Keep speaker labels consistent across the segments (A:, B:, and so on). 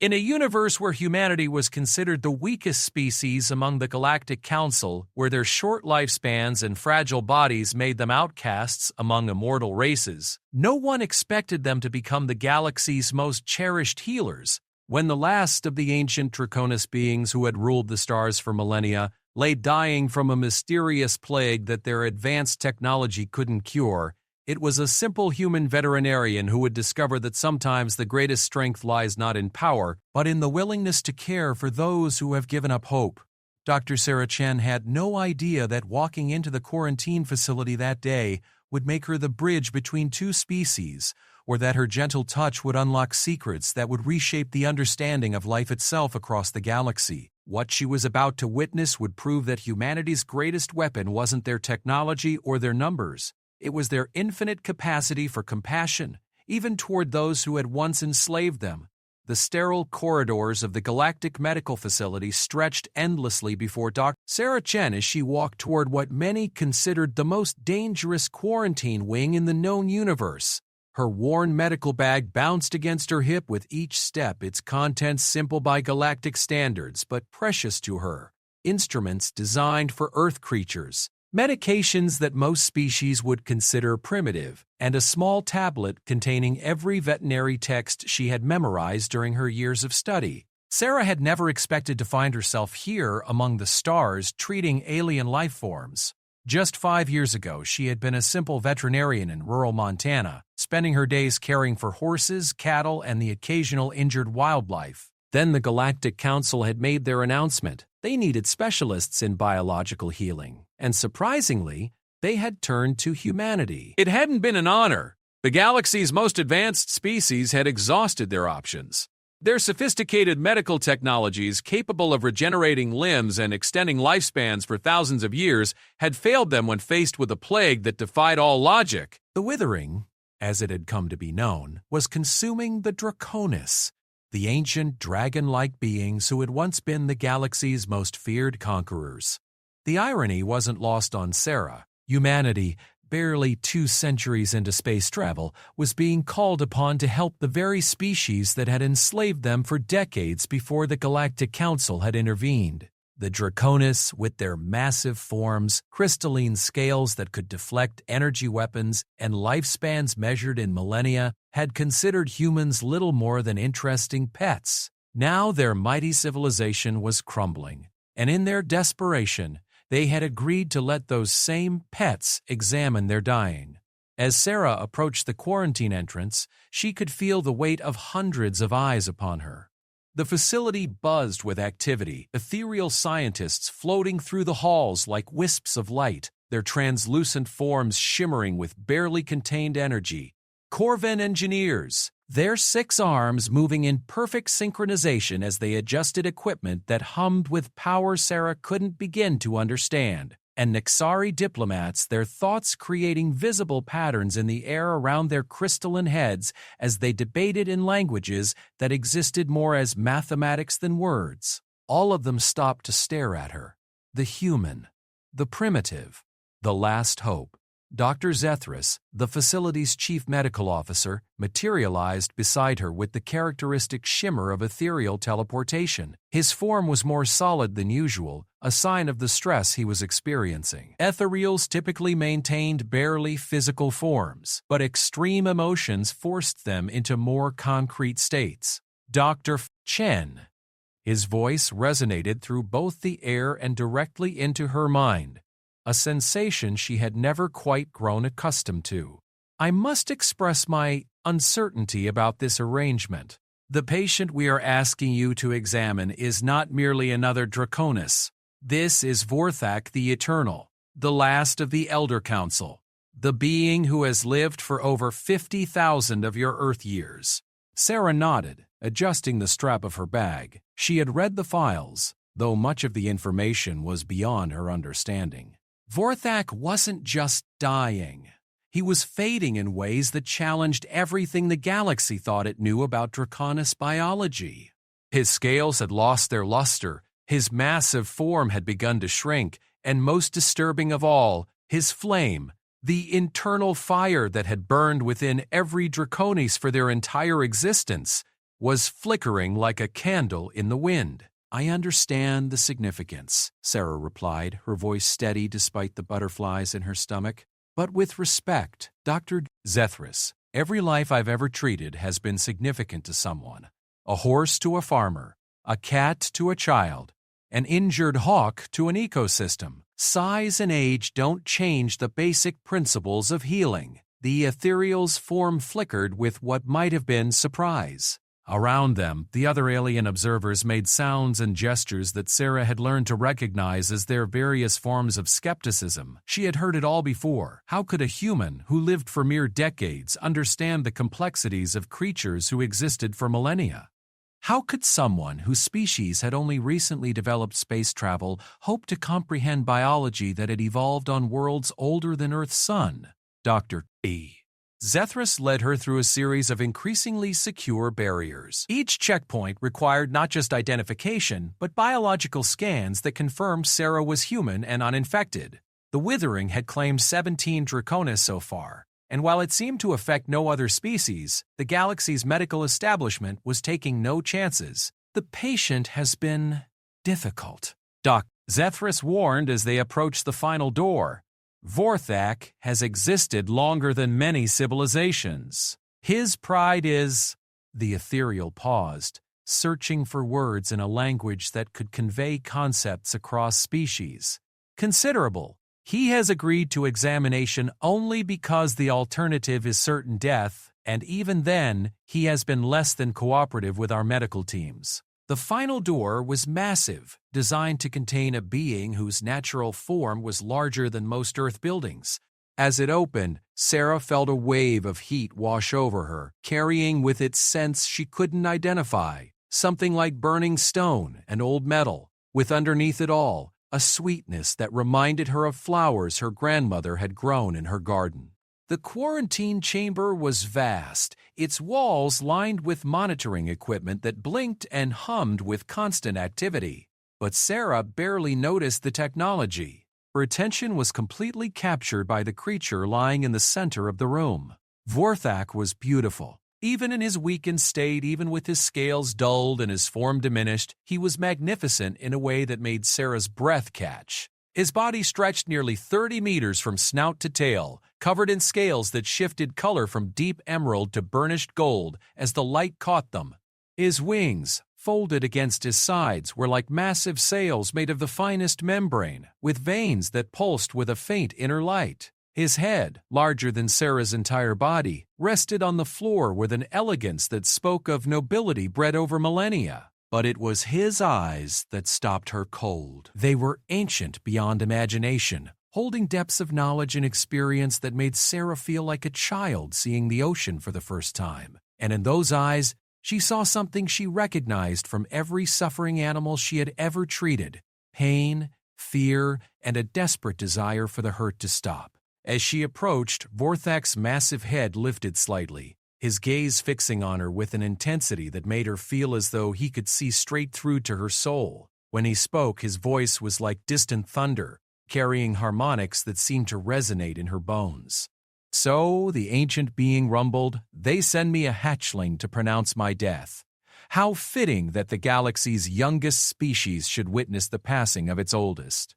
A: In a universe where humanity was considered the weakest species among the Galactic Council, where their short lifespans and fragile bodies made them outcasts among immortal races, no one expected them to become the galaxy's most cherished healers. When the last of the ancient Draconis beings who had ruled the stars for millennia lay dying from a mysterious plague that their advanced technology couldn't cure, it was a simple human veterinarian who would discover that sometimes the greatest strength lies not in power, but in the willingness to care for those who have given up hope. Dr. Sarah Chen had no idea that walking into the quarantine facility that day would make her the bridge between two species, or that her gentle touch would unlock secrets that would reshape the understanding of life itself across the galaxy. What she was about to witness would prove that humanity's greatest weapon wasn't their technology or their numbers. It was their infinite capacity for compassion, even toward those who had once enslaved them. The sterile corridors of the Galactic Medical Facility stretched endlessly before Dr. Sarah Chen as she walked toward what many considered the most dangerous quarantine wing in the known universe. Her worn medical bag bounced against her hip with each step, its contents simple by galactic standards but precious to her. Instruments designed for Earth creatures, medications that most species would consider primitive, and a small tablet containing every veterinary text she had memorized during her years of study. Sarah had never expected to find herself here among the stars treating alien life forms. Just 5 years ago, she had been a simple veterinarian in rural Montana, spending her days caring for horses, cattle, and the occasional injured wildlife. Then the Galactic Council had made their announcement. They needed specialists in biological healing, and surprisingly, they had turned to humanity. It hadn't been an honor. The galaxy's most advanced species had exhausted their options. Their sophisticated medical technologies, capable of regenerating limbs and extending lifespans for thousands of years, had failed them when faced with a plague that defied all logic. The Withering, as it had come to be known, was consuming the Draconis, the ancient dragon-like beings who had once been the galaxy's most feared conquerors. The irony wasn't lost on Sarah. Humanity, barely 2 centuries into space travel, was being called upon to help the very species that had enslaved them for decades before the Galactic Council had intervened. The Draconis, with their massive forms, crystalline scales that could deflect energy weapons, and lifespans measured in millennia, had considered humans little more than interesting pets. Now their mighty civilization was crumbling, and in their desperation, they had agreed to let those same pets examine their dying. As Sarah approached the quarantine entrance, she could feel the weight of hundreds of eyes upon her. The facility buzzed with activity, ethereal scientists floating through the halls like wisps of light, their translucent forms shimmering with barely contained energy. Corvan engineers, their 6 arms moving in perfect synchronization as they adjusted equipment that hummed with power Sarah couldn't begin to understand. And Nexari diplomats, their thoughts creating visible patterns in the air around their crystalline heads as they debated in languages that existed more as mathematics than words. All of them stopped to stare at her. The human, the primitive, the last hope. Dr. Zethris, the facility's chief medical officer, materialized beside her with the characteristic shimmer of ethereal teleportation. His form was more solid than usual, a sign of the stress he was experiencing. Ethereals typically maintained barely physical forms, but extreme emotions forced them into more concrete states. Dr. Chen. His voice resonated through both the air and directly into her mind, a sensation she had never quite grown accustomed to. I must express my uncertainty about this arrangement. The patient we are asking you to examine is not merely another Draconis. This is Vorthak the Eternal, the last of the Elder Council, the being who has lived for over 50,000 of your Earth years. Sarah nodded, adjusting the strap of her bag. She had read the files, though much of the information was beyond her understanding. Vorthak wasn't just dying. He was fading in ways that challenged everything the galaxy thought it knew about Draconis biology. His scales had lost their luster, his massive form had begun to shrink, and most disturbing of all, his flame, the internal fire that had burned within every Draconis for their entire existence, was flickering like a candle in the wind. "I understand the significance," Sarah replied, her voice steady despite the butterflies in her stomach. "But with respect, Dr. Zethris, every life I've ever treated has been significant to someone. A horse to a farmer, a cat to a child, an injured hawk to an ecosystem. Size and age don't change the basic principles of healing." The ethereal's form flickered with what might have been surprise. Around them, the other alien observers made sounds and gestures that Sarah had learned to recognize as their various forms of skepticism. She had heard it all before. How could a human who lived for mere decades understand the complexities of creatures who existed for millennia? How could someone whose species had only recently developed space travel hope to comprehend biology that had evolved on worlds older than Earth's sun? Dr. E. Zethris led her through a series of increasingly secure barriers. Each checkpoint required not just identification, but biological scans that confirmed Sarah was human and uninfected. The withering had claimed 17 Draconis so far, and while it seemed to affect no other species, the galaxy's medical establishment was taking no chances. "The patient has been difficult," Dr. Zethris warned as they approached the final door. "Vorthak has existed longer than many civilizations. His pride is—" The ethereal paused, searching for words in a language that could convey concepts across species. "Considerable. He has agreed to examination only because the alternative is certain death, and even then, he has been less than cooperative with our medical teams." The final door was massive, designed to contain a being whose natural form was larger than most Earth buildings. As it opened, Sarah felt a wave of heat wash over her, carrying with it scents she couldn't identify, something like burning stone and old metal, with underneath it all, a sweetness that reminded her of flowers her grandmother had grown in her garden. The quarantine chamber was vast, its walls lined with monitoring equipment that blinked and hummed with constant activity. But Sarah barely noticed the technology. Her attention was completely captured by the creature lying in the center of the room. Vorthak was beautiful. Even in his weakened state, even with his scales dulled and his form diminished, he was magnificent in a way that made Sarah's breath catch. His body stretched nearly 30 meters from snout to tail, covered in scales that shifted color from deep emerald to burnished gold as the light caught them. His wings, folded against his sides, were like massive sails made of the finest membrane, with veins that pulsed with a faint inner light. His head, larger than Sarah's entire body, rested on the floor with an elegance that spoke of nobility bred over millennia. But it was his eyes that stopped her cold. They were ancient beyond imagination, holding depths of knowledge and experience that made Sarah feel like a child seeing the ocean for the first time. And in those eyes, she saw something she recognized from every suffering animal she had ever treated: pain, fear, and a desperate desire for the hurt to stop. As she approached, Vorthak's massive head lifted slightly, his gaze fixing on her with an intensity that made her feel as though he could see straight through to her soul. When he spoke, his voice was like distant thunder, carrying harmonics that seemed to resonate in her bones. "So," the ancient being rumbled, "they send me a hatchling to pronounce my death. How fitting that the galaxy's youngest species should witness the passing of its oldest."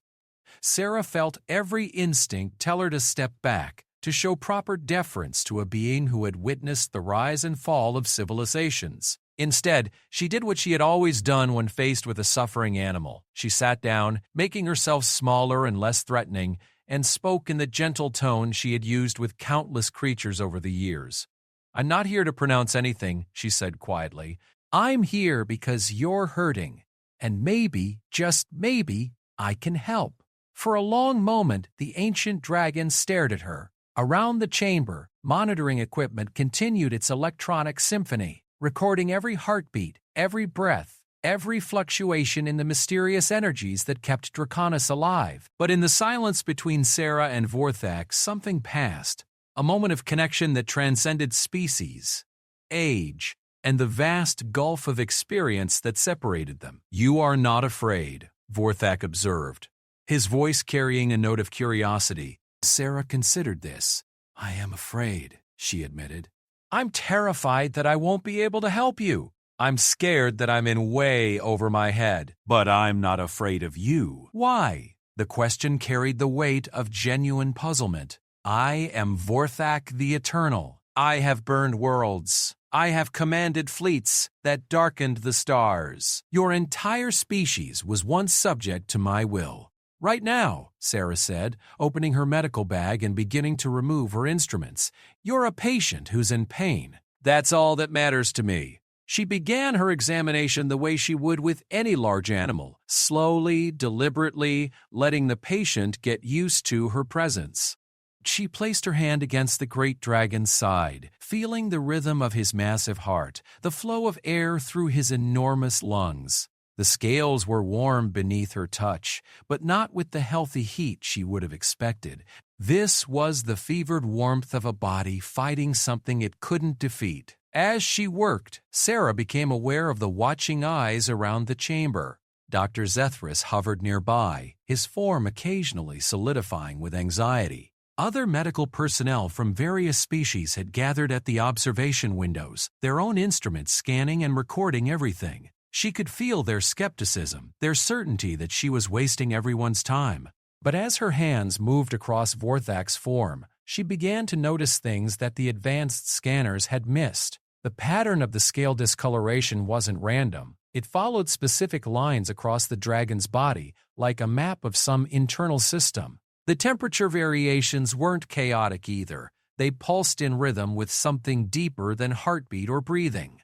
A: Sarah felt every instinct tell her to step back, to show proper deference to a being who had witnessed the rise and fall of civilizations. Instead, she did what she had always done when faced with a suffering animal. She sat down, making herself smaller and less threatening, and spoke in the gentle tone she had used with countless creatures over the years. "I'm not here to pronounce anything," she said quietly. "I'm here because you're hurting, and maybe, just maybe, I can help." For a long moment, the ancient dragon stared at her. Around the chamber, monitoring equipment continued its electronic symphony, recording every heartbeat, every breath, every fluctuation in the mysterious energies that kept Draconis alive. But in the silence between Sarah and Vorthak, something passed, a moment of connection that transcended species, age, and the vast gulf of experience that separated them. "You are not afraid," Vorthak observed, his voice carrying a note of curiosity. Sarah considered this. "I am afraid," she admitted. "I'm terrified that I won't be able to help you." I'm scared that I'm in way over my head. But I'm not afraid of you. Why? The question carried the weight of genuine puzzlement. I am Vorthak the Eternal. I have burned worlds. I have commanded fleets that darkened the stars. Your entire species was once subject to my will. Right now, Sarah said, opening her medical bag and beginning to remove her instruments. You're a patient who's in pain. That's all that matters to me. She began her examination the way she would with any large animal, slowly, deliberately, letting the patient get used to her presence. She placed her hand against the great dragon's side, feeling the rhythm of his massive heart, the flow of air through his enormous lungs. The scales were warm beneath her touch, but not with the healthy heat she would have expected. This was the fevered warmth of a body fighting something it couldn't defeat. As she worked, Sarah became aware of the watching eyes around the chamber. Dr. Zethris hovered nearby, his form occasionally solidifying with anxiety. Other medical personnel from various species had gathered at the observation windows, their own instruments scanning and recording everything. She could feel their skepticism, their certainty that she was wasting everyone's time. But as her hands moved across Vorthak's form, she began to notice things that the advanced scanners had missed. The pattern of the scale discoloration wasn't random. It followed specific lines across the dragon's body, like a map of some internal system. The temperature variations weren't chaotic either. They pulsed in rhythm with something deeper than heartbeat or breathing.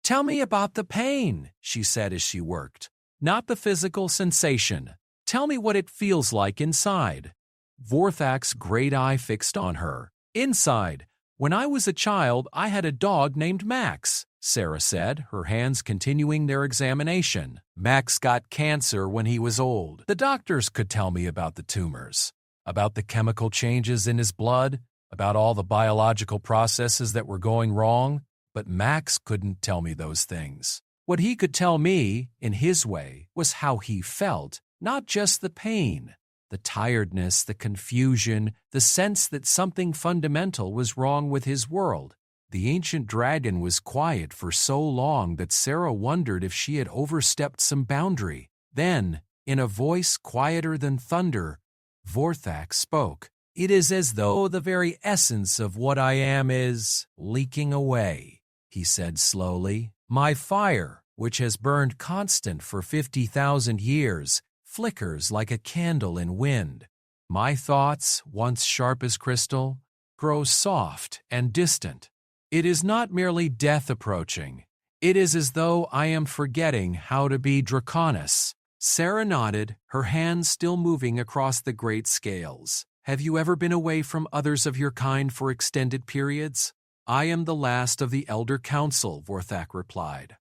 A: "Tell me about the pain," she said as she worked. "Not the physical sensation. Tell me what it feels like inside." Vorthak's great eye fixed on her. "Inside. When I was a child, I had a dog named Max," Sarah said, her hands continuing their examination. "Max got cancer when he was old. The doctors could tell me about the tumors, about the chemical changes in his blood, about all the biological processes that were going wrong, but Max couldn't tell me those things. What he could tell me, in his way, was how he felt, not just the pain. The tiredness, the confusion, the sense that something fundamental was wrong with his world. The ancient dragon was quiet for so long that Sarah wondered if she had overstepped some boundary. Then, in a voice quieter than thunder, Vorthak spoke. "It is as though the very essence of what I am is leaking away," he said slowly. "My fire, which has burned constant for 50,000 years, flickers like a candle in wind. My thoughts, once sharp as crystal, grow soft and distant. It is not merely death approaching. It is as though I am forgetting how to be Draconis." Sarah nodded, her hands still moving across the great scales. "Have you ever been away from others of your kind for extended periods?" "I am the last of the Elder Council," Vorthak replied.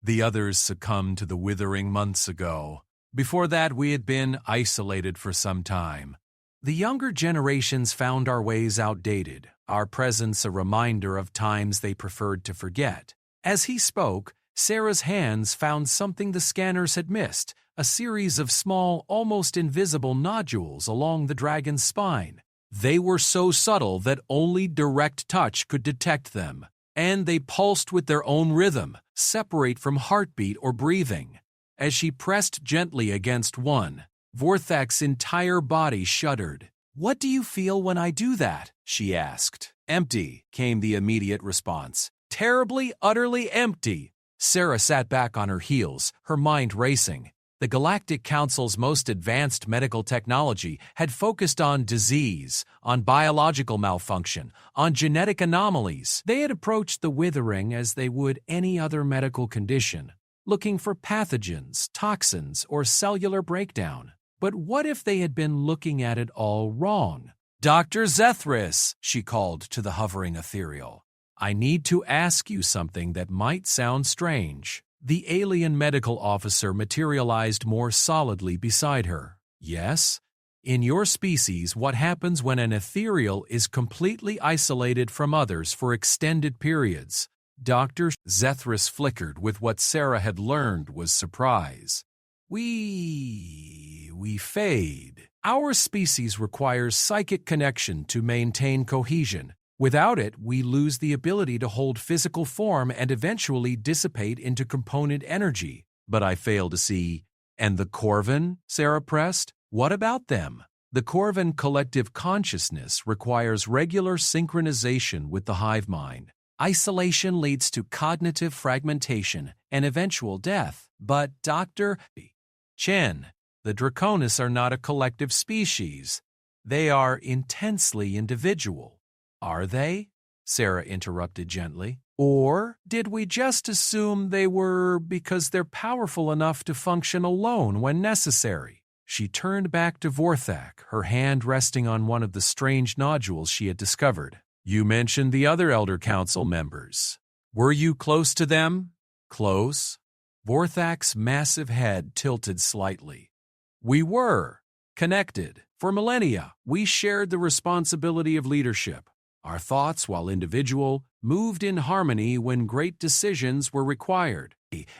A: "The others succumbed to the withering months ago. Before that, we had been isolated for some time. The younger generations found our ways outdated, our presence a reminder of times they preferred to forget." As he spoke, Sarah's hands found something the scanners had missed, a series of small, almost invisible nodules along the dragon's spine. They were so subtle that only direct touch could detect them, and they pulsed with their own rhythm, separate from heartbeat or breathing. As she pressed gently against one, Vorthak's entire body shuddered. "What do you feel when I do that?" she asked. "Empty," came the immediate response. "Terribly, utterly empty." Sarah sat back on her heels, her mind racing. The Galactic Council's most advanced medical technology had focused on disease, on biological malfunction, on genetic anomalies. They had approached the withering as they would any other medical condition, looking for pathogens, toxins, or cellular breakdown. But what if they had been looking at it all wrong? "Dr. Zethris," she called to the hovering ethereal. "I need to ask you something that might sound strange." The alien medical officer materialized more solidly beside her. "Yes? In your species, what happens when an ethereal is completely isolated from others for extended periods?" Dr. Zethris flickered with what Sarah had learned was surprise. We fade. Our species requires psychic connection to maintain cohesion. Without it, we lose the ability to hold physical form and eventually dissipate into component energy. But I fail to see. And the Corvin? Sarah pressed. What about them? The Corvin collective consciousness requires regular synchronization with the hive mind. Isolation leads to cognitive fragmentation and eventual death. But Dr. Chen, the Draconis are not a collective species. They are intensely individual. Are they? Sarah interrupted gently. Or did we just assume they were because they're powerful enough to function alone when necessary? She turned back to Vorthak, her hand resting on one of the strange nodules she had discovered. You mentioned the other Elder Council members. Were you close to them? Close? Vorthak's massive head tilted slightly. We were. Connected. For millennia, we shared the responsibility of leadership. Our thoughts, while individual, moved in harmony when great decisions were required.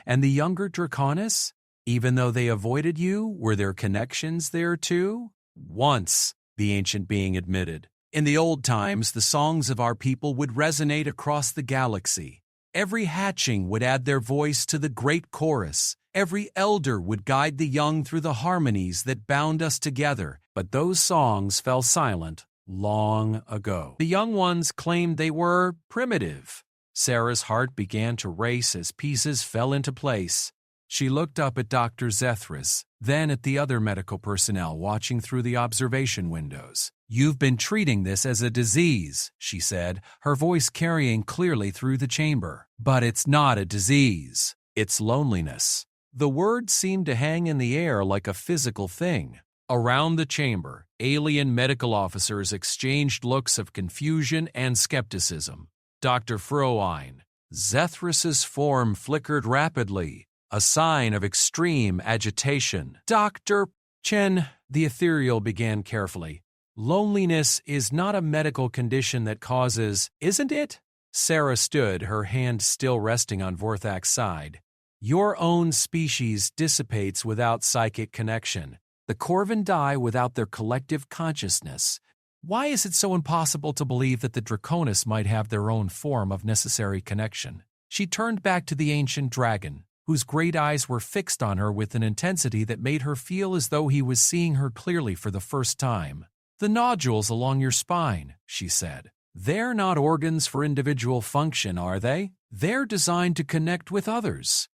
A: And the younger Draconis? Even though they avoided you, were there connections there too? Once, the ancient being admitted. In the old times, the songs of our people would resonate across the galaxy. Every hatching would add their voice to the great chorus. Every elder would guide the young through the harmonies that bound us together. But those songs fell silent long ago. The young ones claimed they were primitive. Sarah's heart began to race as pieces fell into place. She looked up at Dr. Zethris, then at the other medical personnel watching through the observation windows. You've been treating this as a disease, she said, her voice carrying clearly through the chamber. But it's not a disease. It's loneliness. The word seemed to hang in the air like a physical thing. Around the chamber, alien medical officers exchanged looks of confusion and skepticism. Dr. Froine, Zethris's form flickered rapidly, a sign of extreme agitation. Dr. Chen, the ethereal began carefully. Loneliness is not a medical condition that causes, isn't it? Sarah stood, her hand still resting on Vorthak's side. Your own species dissipates without psychic connection. The Corvin die without their collective consciousness. Why is it so impossible to believe that the Draconis might have their own form of necessary connection? She turned back to the ancient dragon, whose great eyes were fixed on her with an intensity that made her feel as though he was seeing her clearly for the first time. The nodules along your spine, she said. They're not organs for individual function, are they? They're designed to connect with others.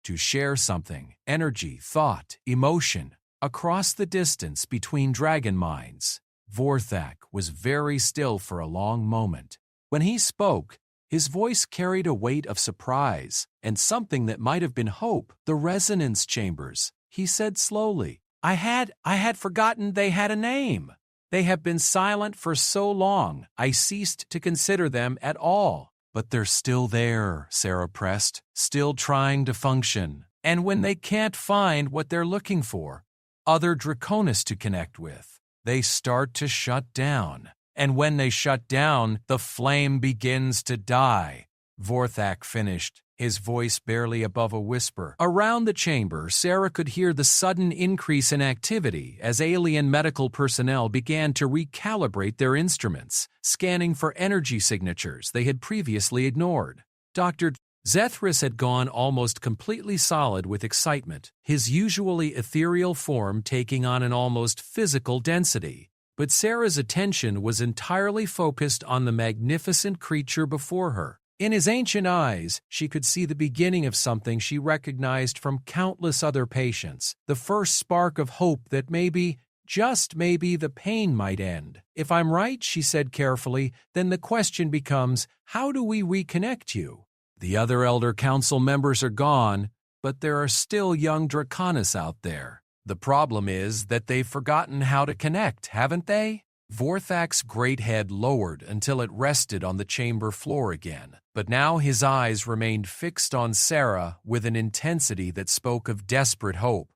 A: To share something, energy, thought, emotion, across the distance between dragon minds. Vorthak was very still for a long moment. When he spoke, his voice carried a weight of surprise and something that might have been hope. The resonance chambers, he said slowly. I had forgotten they had a name. They have been silent for so long, I ceased to consider them at all. But they're still there, Sarah pressed, still trying to function. And when they can't find what they're looking for, other Draconis to connect with, they start to shut down. And when they shut down, the flame begins to die. Vorthak finished, his voice barely above a whisper. Around the chamber, Sarah could hear the sudden increase in activity as alien medical personnel began to recalibrate their instruments, scanning for energy signatures they had previously ignored. Dr. Zethris had gone almost completely solid with excitement, his usually ethereal form taking on an almost physical density. But Sarah's attention was entirely focused on the magnificent creature before her. In his ancient eyes, she could see the beginning of something she recognized from countless other patients, the first spark of hope that maybe, just maybe, the pain might end. If I'm right, she said carefully, then the question becomes, how do we reconnect you? The other Elder Council members are gone, but there are still young Draconis out there. The problem is that they've forgotten how to connect, haven't they? Vorthak's great head lowered until it rested on the chamber floor again, but now his eyes remained fixed on Sarah with an intensity that spoke of desperate hope.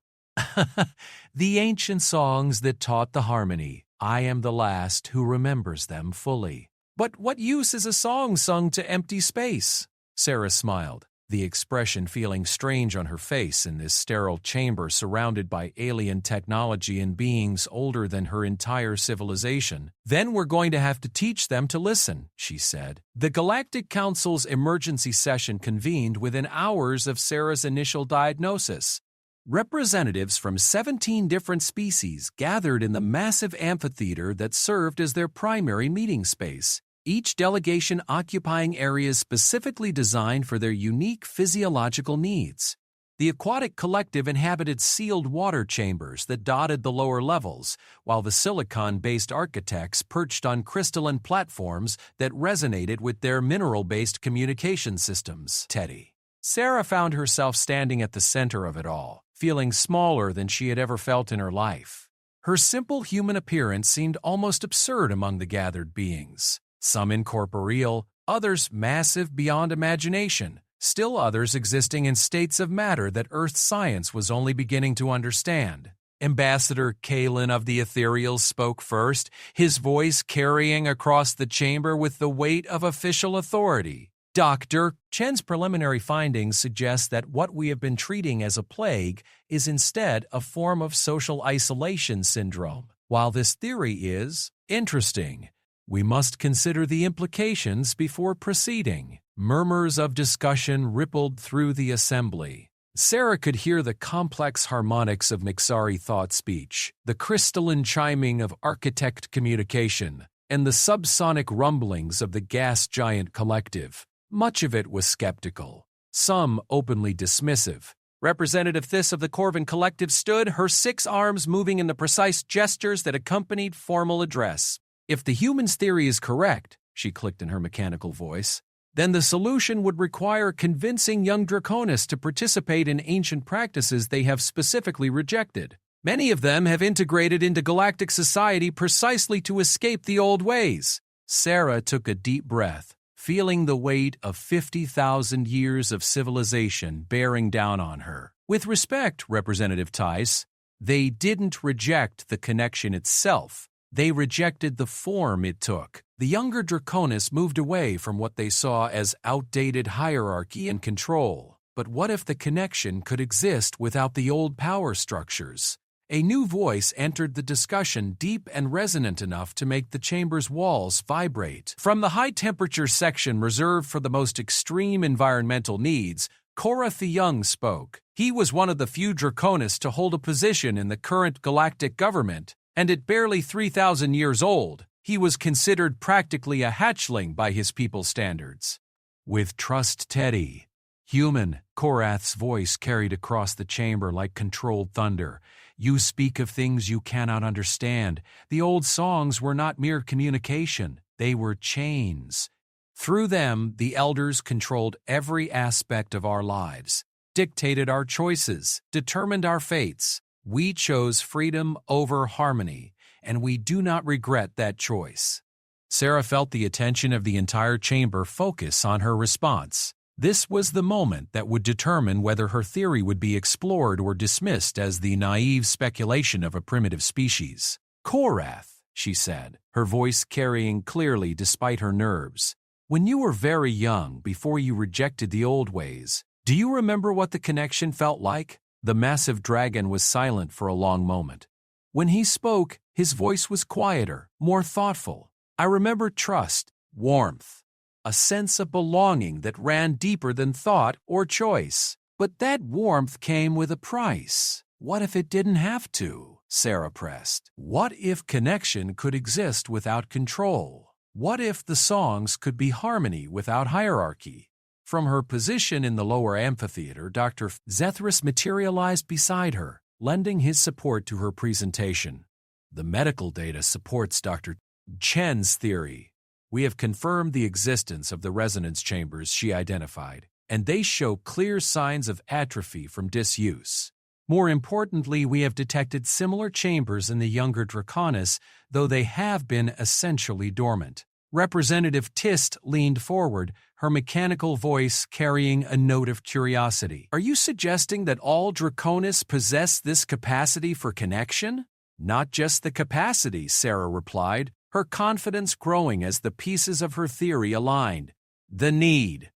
A: The ancient songs that taught the harmony, I am the last who remembers them fully. But what use is a song sung to empty space? Sarah smiled. the expression feeling strange on her face in this sterile chamber surrounded by alien technology and beings older than her entire civilization. "Then we're going to have to teach them to listen," she said. The Galactic Council's emergency session convened within hours of Sarah's initial diagnosis. Representatives from 17 different species gathered in the massive amphitheater that served as their primary meeting space, each delegation occupying areas specifically designed for their unique physiological needs. The aquatic collective inhabited sealed water chambers that dotted the lower levels, while the silicon-based architects perched on crystalline platforms that resonated with their mineral-based communication systems. Teddy. Sarah found herself standing at the center of it all, feeling smaller than she had ever felt in her life. Her simple human appearance seemed almost absurd among the gathered beings. Some incorporeal, others massive beyond imagination, still others existing in states of matter that Earth science was only beginning to understand. Ambassador Kalen of the Ethereals spoke first, his voice carrying across the chamber with the weight of official authority. Dr. Chen's preliminary findings suggest that what we have been treating as a plague is instead a form of social isolation syndrome. While this theory is interesting, we must consider the implications before proceeding. Murmurs of discussion rippled through the assembly. Sarah could hear the complex harmonics of Mixari thought speech, the crystalline chiming of architect communication, and the subsonic rumblings of the gas giant collective. Much of it was skeptical, some openly dismissive. Representative Thys of the Corvin Collective stood, her 6 arms moving in the precise gestures that accompanied formal address. "If the human's theory is correct," she clicked in her mechanical voice, "then the solution would require convincing young Draconis to participate in ancient practices they have specifically rejected. Many of them have integrated into galactic society precisely to escape the old ways." Sarah took a deep breath, feeling the weight of 50,000 years of civilization bearing down on her. "With respect, Representative Thys, they didn't reject the connection itself. They rejected the form it took." The younger Draconis moved away from what they saw as outdated hierarchy and control. But what if the connection could exist without the old power structures? A new voice entered the discussion, deep and resonant enough to make the chamber's walls vibrate. From the high-temperature section reserved for the most extreme environmental needs, Korath the Young spoke. He was one of the few Draconis to hold a position in the current galactic government, and at barely 3,000 years old, he was considered practically a hatchling by his people's standards. "With trust, Teddy." "Human," Korath's voice carried across the chamber like controlled thunder. "You speak of things you cannot understand. The old songs were not mere communication. They were chains. Through them, the elders controlled every aspect of our lives, dictated our choices, determined our fates. We chose freedom over harmony, and we do not regret that choice." Sarah felt the attention of the entire chamber focus on her response. This was the moment that would determine whether her theory would be explored or dismissed as the naive speculation of a primitive species. "Korath," she said, her voice carrying clearly despite her nerves, "when you were very young, before you rejected the old ways, do you remember what the connection felt like?" The massive dragon was silent for a long moment. When he spoke, his voice was quieter, more thoughtful. "I remember trust, warmth, a sense of belonging that ran deeper than thought or choice. But that warmth came with a price. What if it didn't have to?" Sarah pressed. "What if connection could exist without control? What if the songs could be harmony without hierarchy?" From her position in the lower amphitheater, Dr. Zethris materialized beside her, lending his support to her presentation. "The medical data supports Dr. Chen's theory. We have confirmed the existence of the resonance chambers she identified, and they show clear signs of atrophy from disuse. More importantly, we have detected similar chambers in the younger Draconis, though they have been essentially dormant." Representative Tist leaned forward, her mechanical voice carrying a note of curiosity. "Are you suggesting that all Draconis possess this capacity for connection?" "Not just the capacity," Sarah replied, her confidence growing as the pieces of her theory aligned. "The need."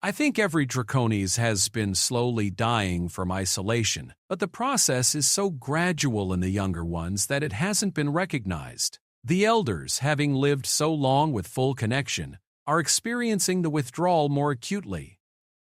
A: I think every Draconis has been slowly dying from isolation, but the process is so gradual in the younger ones that it hasn't been recognized. The elders, having lived so long with full connection, are experiencing the withdrawal more acutely.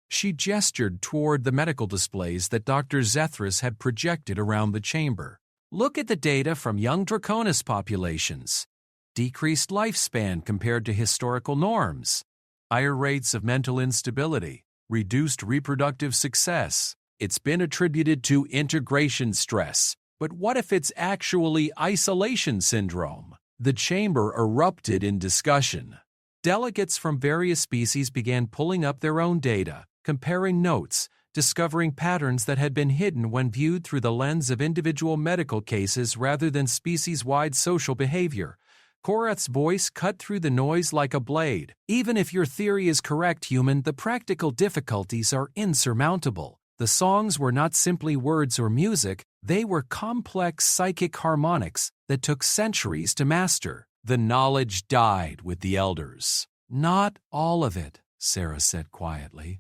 A: She gestured toward the medical displays that Dr. Zethris had projected around the chamber. Look at the data from young Draconis populations. Decreased lifespan compared to historical norms. Higher rates of mental instability. Reduced reproductive success. It's been attributed to integration stress. But what if it's actually isolation syndrome? The chamber erupted in discussion. Delegates from various species began pulling up their own data, comparing notes, discovering patterns that had been hidden when viewed through the lens of individual medical cases rather than species-wide social behavior. Korath's voice cut through the noise like a blade. Even if your theory is correct, human, the practical difficulties are insurmountable. The songs were not simply words or music, they were complex psychic harmonics that took centuries to master. The knowledge died with the elders. Not all of it, Sarah said quietly.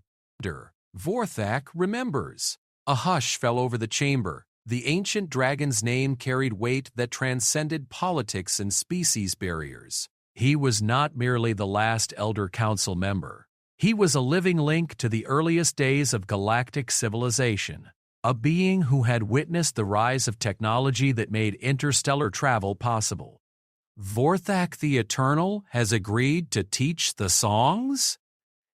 A: Vorthak remembers. A hush fell over the chamber. The ancient dragon's name carried weight that transcended politics and species barriers. He was not merely the last Elder Council member. He was a living link to the earliest days of galactic civilization, a being who had witnessed the rise of technology that made interstellar travel possible. Vorthak the Eternal has agreed to teach the songs?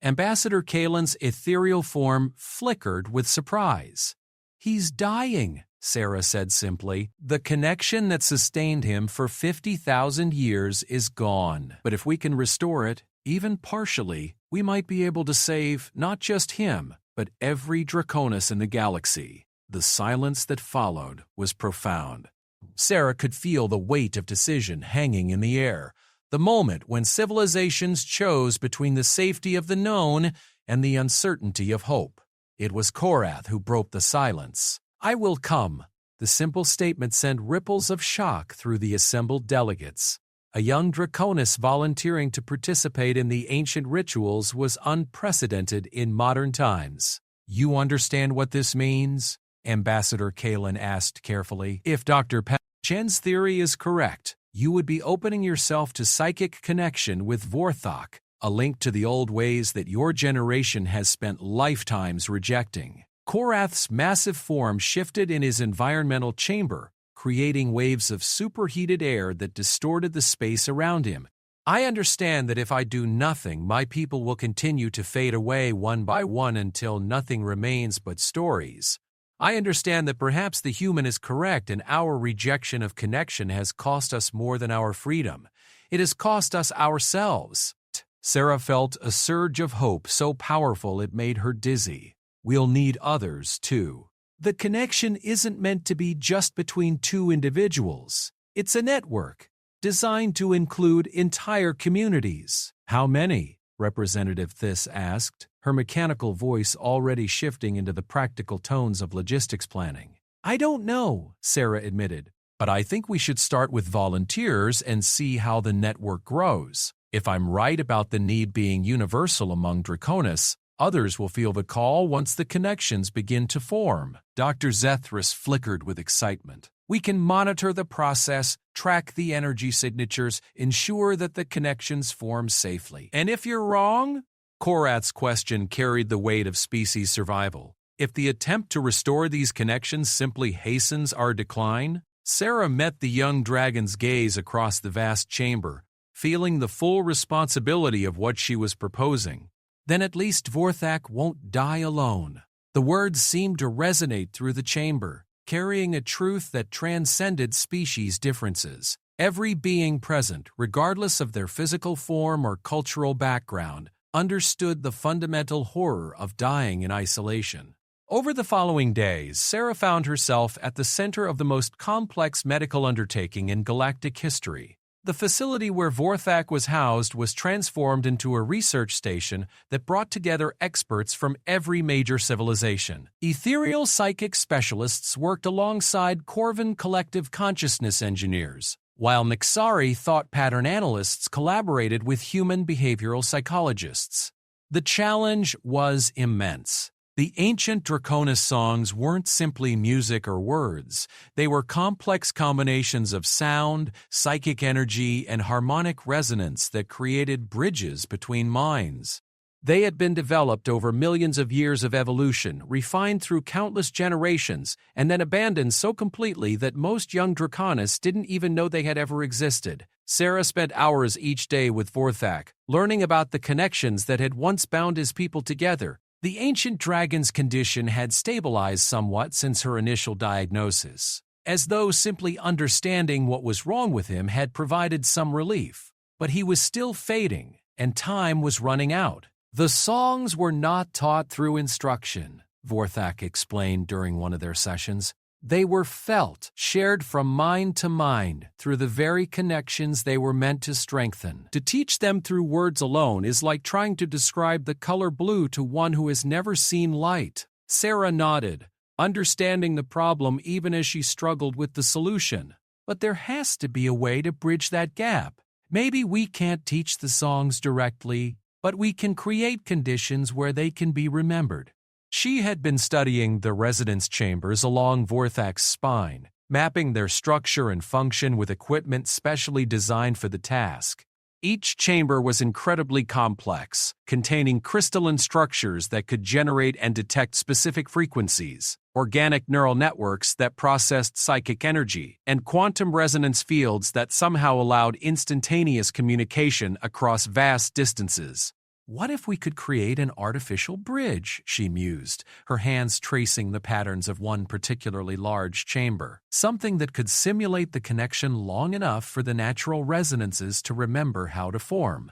A: Ambassador Kalen's ethereal form flickered with surprise. He's dying, Sarah said simply. The connection that sustained him for 50,000 years is gone. But if we can restore it, even partially, we might be able to save not just him, but every Draconis in the galaxy. The silence that followed was profound. Sarah could feel the weight of decision hanging in the air, the moment when civilizations chose between the safety of the known and the uncertainty of hope. It was Korath who broke the silence. "I will come." The simple statement sent ripples of shock through the assembled delegates. A young Draconis volunteering to participate in the ancient rituals was unprecedented in modern times. "You understand what this means?" Ambassador Kalen asked carefully. "If Dr. Chen's theory is correct, you would be opening yourself to psychic connection with Vorthak, a link to the old ways that your generation has spent lifetimes rejecting." Korath's massive form shifted in his environmental chamber, creating waves of superheated air that distorted the space around him. "I understand that if I do nothing, my people will continue to fade away one by one until nothing remains but stories. I understand that perhaps the human is correct and our rejection of connection has cost us more than our freedom. It has cost us ourselves." Sarah felt a surge of hope so powerful it made her dizzy. "We'll need others, too. The connection isn't meant to be just between two individuals. It's a network, designed to include entire communities." "How many?" Representative Thys asked, her mechanical voice already shifting into the practical tones of logistics planning. "I don't know," Sarah admitted, "but I think we should start with volunteers and see how the network grows. If I'm right about the need being universal among Draconis, others will feel the call once the connections begin to form." Dr. Zethris flickered with excitement. "We can monitor the process, track the energy signatures, ensure that the connections form safely. And if you're wrong?" Korath's question carried the weight of species survival. "If the attempt to restore these connections simply hastens our decline?" Sarah met the young dragon's gaze across the vast chamber, feeling the full responsibility of what she was proposing. "Then at least Vorthak won't die alone." The words seemed to resonate through the chamber, carrying a truth that transcended species differences. Every being present, regardless of their physical form or cultural background, understood the fundamental horror of dying in isolation. Over the following days, Sarah found herself at the center of the most complex medical undertaking in galactic history. The facility where Vorthak was housed was transformed into a research station that brought together experts from every major civilization. Ethereal psychic specialists worked alongside Corvan collective consciousness engineers, while Mixari thought pattern analysts collaborated with human behavioral psychologists. The challenge was immense. The ancient Draconis songs weren't simply music or words. They were complex combinations of sound, psychic energy, and harmonic resonance that created bridges between minds. They had been developed over millions of years of evolution, refined through countless generations, and then abandoned so completely that most young Draconis didn't even know they had ever existed. Sarah spent hours each day with Vorthak, learning about the connections that had once bound his people together. The ancient dragon's condition had stabilized somewhat since her initial diagnosis, as though simply understanding what was wrong with him had provided some relief. But he was still fading, and time was running out. The songs were not taught through instruction, Vorthak explained during one of their sessions. They were felt, shared from mind to mind, through the very connections they were meant to strengthen. To teach them through words alone is like trying to describe the color blue to one who has never seen light. Sarah nodded, understanding the problem even as she struggled with the solution. But there has to be a way to bridge that gap. Maybe we can't teach the songs directly, but we can create conditions where they can be remembered. She had been studying the resonance chambers along Vorthak's spine, mapping their structure and function with equipment specially designed for the task. Each chamber was incredibly complex, containing crystalline structures that could generate and detect specific frequencies, organic neural networks that processed psychic energy, and quantum resonance fields that somehow allowed instantaneous communication across vast distances. What if we could create an artificial bridge, she mused, her hands tracing the patterns of one particularly large chamber, something that could simulate the connection long enough for the natural resonances to remember how to form.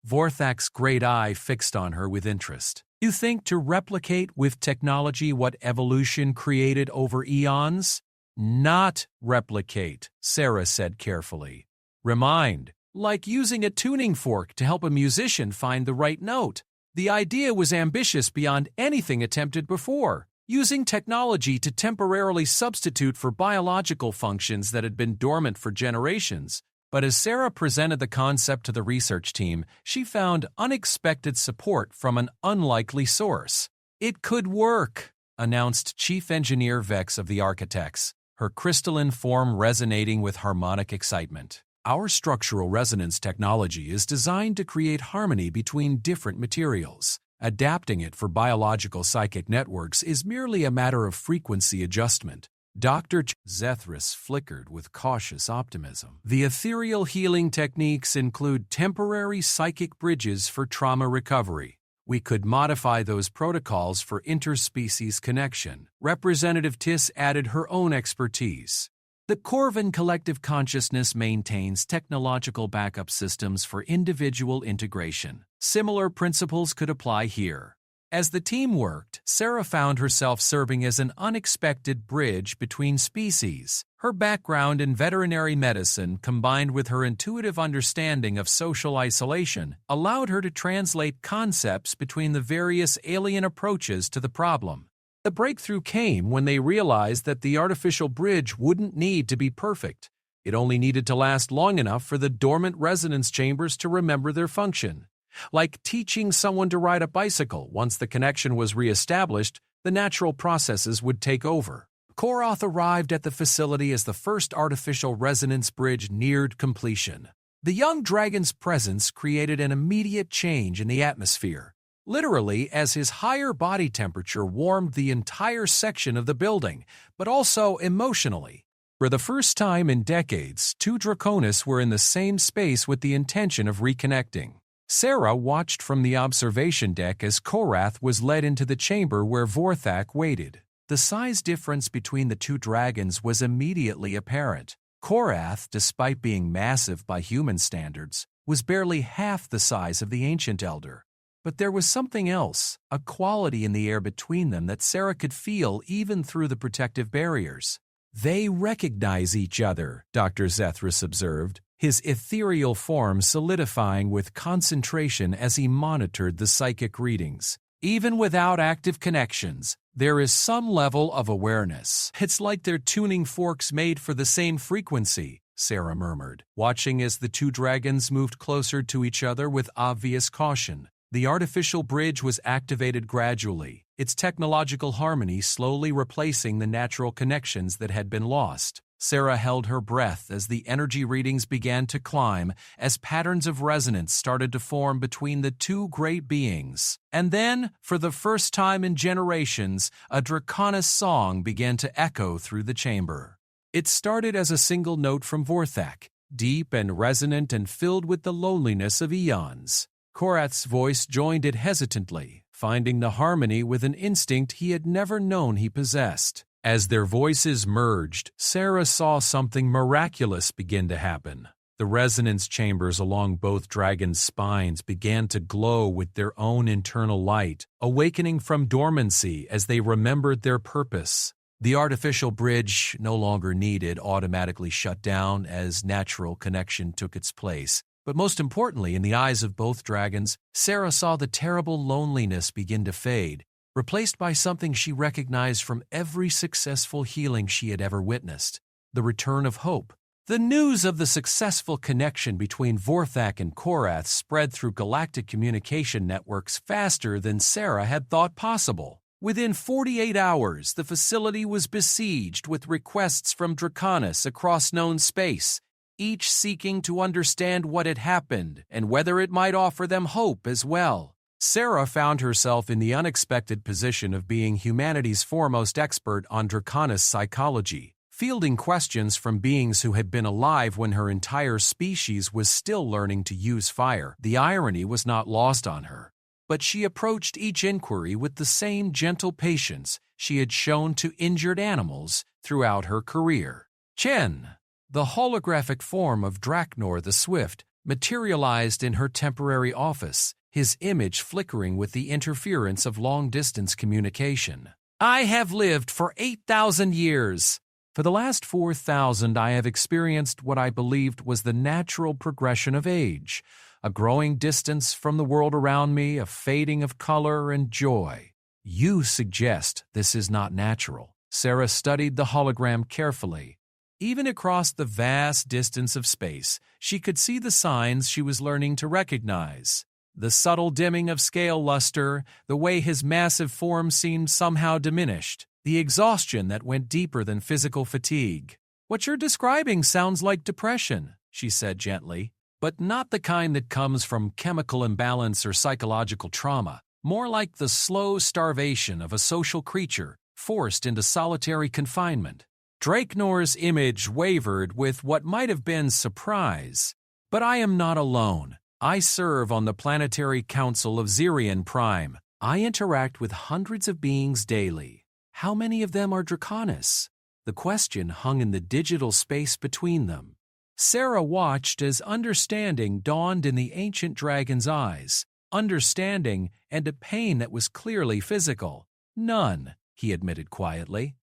A: Vorthak's great eye fixed on her with interest. You think to replicate with technology what evolution created over eons? Not replicate, Sarah said carefully. Remind. Like using a tuning fork to help a musician find the right note. The idea was ambitious beyond anything attempted before, using technology to temporarily substitute for biological functions that had been dormant for generations. But as Sarah presented the concept to the research team, she found unexpected support from an unlikely source. It could work, announced Chief Engineer Vex of the Architects, her crystalline form resonating with harmonic excitement. Our structural resonance technology is designed to create harmony between different materials. Adapting it for biological psychic networks is merely a matter of frequency adjustment. Dr. Zethris flickered with cautious optimism. The ethereal healing techniques include temporary psychic bridges for trauma recovery. We could modify those protocols for interspecies connection. Representative Tiss added her own expertise. The Corvin collective consciousness maintains technological backup systems for individual integration. Similar principles could apply here. As the team worked, Sarah found herself serving as an unexpected bridge between species. Her background in veterinary medicine, combined with her intuitive understanding of social isolation, allowed her to translate concepts between the various alien approaches to the problem. The breakthrough came when they realized that the artificial bridge wouldn't need to be perfect. It only needed to last long enough for the dormant resonance chambers to remember their function. Like teaching someone to ride a bicycle, once the connection was reestablished, the natural processes would take over. Koroth arrived at the facility as the first artificial resonance bridge neared completion. The young dragon's presence created an immediate change in the atmosphere. Literally, as his higher body temperature warmed the entire section of the building, but also emotionally. For the first time in decades, two Draconis were in the same space with the intention of reconnecting. Sarah watched from the observation deck as Korath was led into the chamber where Vorthak waited. The size difference between the two dragons was immediately apparent. Korath, despite being massive by human standards, was barely half the size of the ancient elder. But there was something else, a quality in the air between them that Sarah could feel even through the protective barriers. They recognize each other, Dr. Zethris observed, his ethereal form solidifying with concentration as he monitored the psychic readings. Even without active connections, there is some level of awareness. It's like they're tuning forks made for the same frequency, Sarah murmured, watching as the two dragons moved closer to each other with obvious caution. The artificial bridge was activated gradually, its technological harmony slowly replacing the natural connections that had been lost. Sarah held her breath as the energy readings began to climb, as patterns of resonance started to form between the two great beings. And then, for the first time in generations, a Draconis song began to echo through the chamber. It started as a single note from Vorthak, deep and resonant and filled with the loneliness of eons. Korath's voice joined it hesitantly, finding the harmony with an instinct he had never known he possessed. As their voices merged, Sarah saw something miraculous begin to happen. The resonance chambers along both dragons' spines began to glow with their own internal light, awakening from dormancy as they remembered their purpose. The artificial bridge, no longer needed, automatically shut down as natural connection took its place. But most importantly, in the eyes of both dragons, Sarah saw the terrible loneliness begin to fade, replaced by something she recognized from every successful healing she had ever witnessed: the return of hope. The news of the successful connection between Vorthak and Korath spread through galactic communication networks faster than Sarah had thought possible. Within 48 hours, the facility was besieged with requests from Draconis across known space, each seeking to understand what had happened and whether it might offer them hope as well. Sarah found herself in the unexpected position of being humanity's foremost expert on Draconis psychology, fielding questions from beings who had been alive when her entire species was still learning to use fire. The irony was not lost on her, but she approached each inquiry with the same gentle patience she had shown to injured animals throughout her career. Chen, the holographic form of Draknor the Swift, materialized in her temporary office, his image flickering with the interference of long-distance communication. "I have lived for 8,000 years. For the last 4,000 I have experienced what I believed was the natural progression of age, a growing distance from the world around me, a fading of color and joy. You suggest this is not natural." Sarah studied the hologram carefully. Even across the vast distance of space, she could see the signs she was learning to recognize. The subtle dimming of scale luster, the way his massive form seemed somehow diminished, the exhaustion that went deeper than physical fatigue. "What you're describing sounds like depression," she said gently, "but not the kind that comes from chemical imbalance or psychological trauma, more like the slow starvation of a social creature forced into solitary confinement." Draknor's image wavered with what might have been surprise. "But I am not alone. I serve on the Planetary Council of Zirion Prime. I interact with hundreds of beings daily. How many of them are Draconis?" The question hung in the digital space between them. Sarah watched as understanding dawned in the ancient dragon's eyes, understanding and a pain that was clearly physical. "None," he admitted quietly.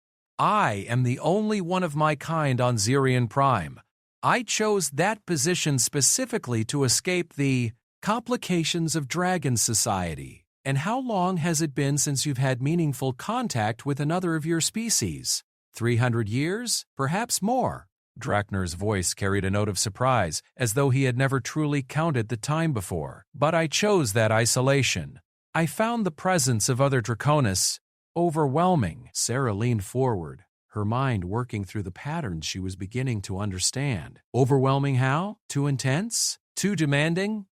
A: "I am the only one of my kind on Zirion Prime. I chose that position specifically to escape the complications of dragon society." "And how long has it been since you've had meaningful contact with another of your species? 300 years? Perhaps more?" Draknor's voice carried a note of surprise, as though he had never truly counted the time before. "But I chose that isolation. I found the presence of other Draconis overwhelming." Sarah leaned forward, her mind working through the patterns she was beginning to understand. "Overwhelming how? Too intense? Too demanding?"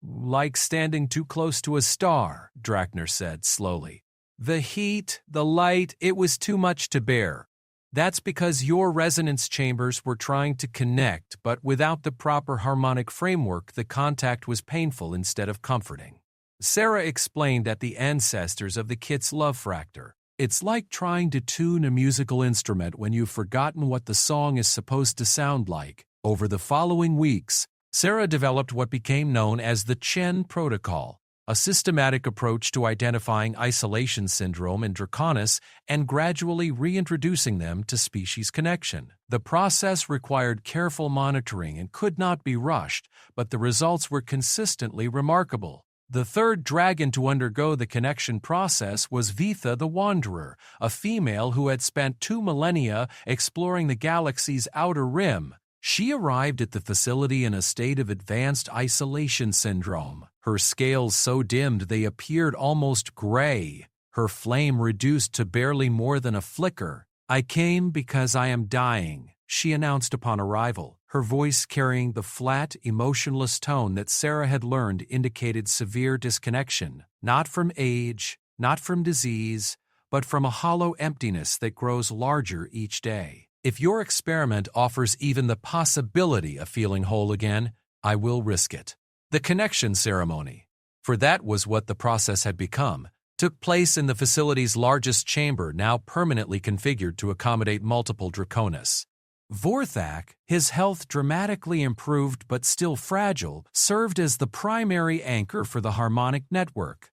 A: "Like standing too close to a star," Draknor said slowly. "The heat, the light, it was too much to bear. That's because your resonance chambers were trying to connect, but without the proper harmonic framework, the contact was painful instead of comforting." Sarah explained that the ancestors of the kit's love fractor. "It's like trying to tune a musical instrument when you've forgotten what the song is supposed to sound like." Over the following weeks, Sarah developed what became known as the Chen Protocol, a systematic approach to identifying isolation syndrome in Draconis and gradually reintroducing them to species connection. The process required careful monitoring and could not be rushed, but the results were consistently remarkable. The third dragon to undergo the connection process was Vitha the Wanderer, a female who had spent 2 millennia exploring the galaxy's outer rim. She arrived at the facility in a state of advanced isolation syndrome, her scales so dimmed they appeared almost gray, her flame reduced to barely more than a flicker. "I came because I am dying," she announced upon arrival, her voice carrying the flat, emotionless tone that Sarah had learned indicated severe disconnection, not from age, not from disease, but from a hollow emptiness that grows larger each day. "If your experiment offers even the possibility of feeling whole again, I will risk it." The connection ceremony, for that was what the process had become, took place in the facility's largest chamber, now permanently configured to accommodate multiple Draconis. Vorthak, his health dramatically improved but still fragile, served as the primary anchor for the harmonic network.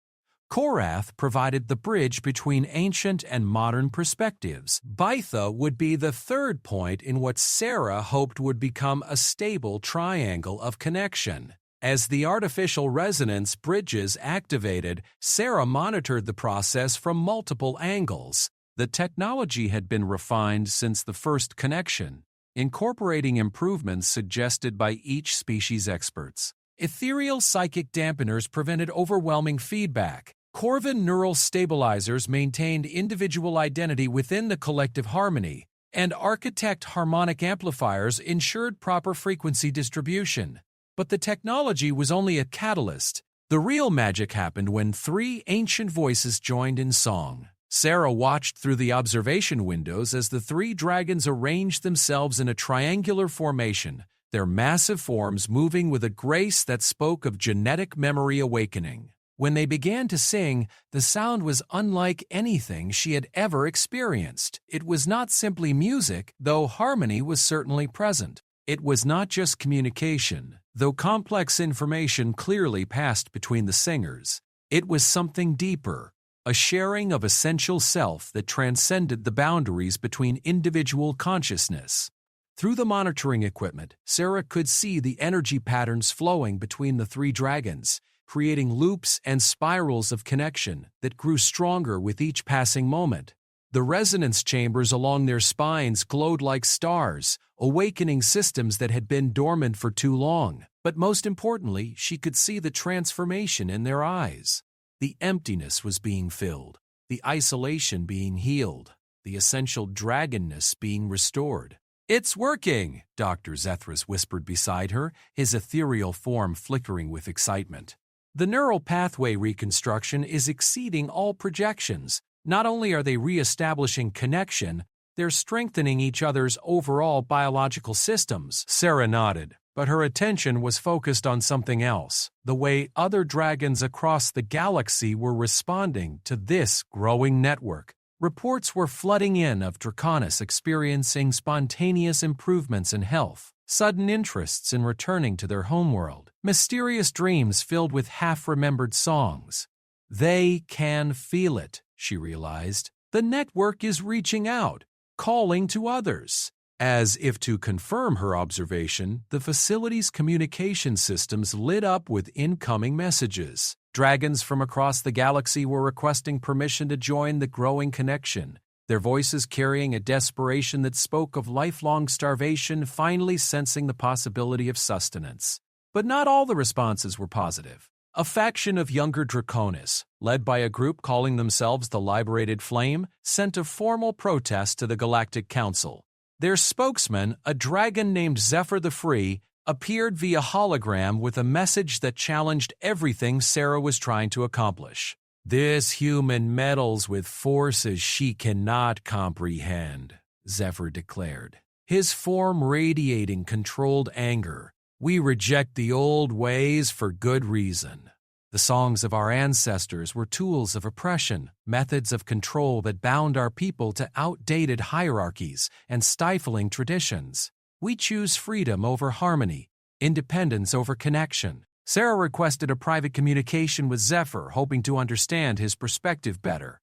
A: Korath provided the bridge between ancient and modern perspectives. Bytha would be the third point in what Sarah hoped would become a stable triangle of connection. As the artificial resonance bridges activated, Sarah monitored the process from multiple angles. The technology had been refined since the first connection, incorporating improvements suggested by each species' experts. Ethereal psychic dampeners prevented overwhelming feedback. Corvin neural stabilizers maintained individual identity within the collective harmony, and architect harmonic amplifiers ensured proper frequency distribution. But the technology was only a catalyst. The real magic happened when three ancient voices joined in song. Sarah watched through the observation windows as the three dragons arranged themselves in a triangular formation, their massive forms moving with a grace that spoke of genetic memory awakening. When they began to sing, the sound was unlike anything she had ever experienced. It was not simply music, though harmony was certainly present. It was not just communication, though complex information clearly passed between the singers. It was something deeper, a sharing of essential self that transcended the boundaries between individual consciousness. Through the monitoring equipment, Sarah could see the energy patterns flowing between the three dragons, creating loops and spirals of connection that grew stronger with each passing moment. The resonance chambers along their spines glowed like stars, awakening systems that had been dormant for too long. But most importantly, she could see the transformation in their eyes. The emptiness was being filled, the isolation being healed, the essential dragonness being restored. "It's working," Dr. Zethras whispered beside her, his ethereal form flickering with excitement. "The neural pathway reconstruction is exceeding all projections. Not only are they re-establishing connection, they're strengthening each other's overall biological systems." Sarah nodded, but her attention was focused on something else, the way other dragons across the galaxy were responding to this growing network. Reports were flooding in of Draconis experiencing spontaneous improvements in health, sudden interests in returning to their homeworld, mysterious dreams filled with half-remembered songs. They can feel it, she realized. The network is reaching out, calling to others. As if to confirm her observation, the facility's communication systems lit up with incoming messages. Dragons from across the galaxy were requesting permission to join the growing connection, their voices carrying a desperation that spoke of lifelong starvation, finally sensing the possibility of sustenance. But not all the responses were positive. A faction of younger Draconis, led by a group calling themselves the Liberated Flame, sent a formal protest to the Galactic Council. Their spokesman, a dragon named Zephyr the Free, appeared via hologram with a message that challenged everything Sarah was trying to accomplish. "This human meddles with forces she cannot comprehend," Zephyr declared, his form radiating controlled anger. "We reject the old ways for good reason. The songs of our ancestors were tools of oppression, methods of control that bound our people to outdated hierarchies and stifling traditions. We choose freedom over harmony, independence over connection." Sarah requested a private communication with Zephyr, hoping to understand his perspective better.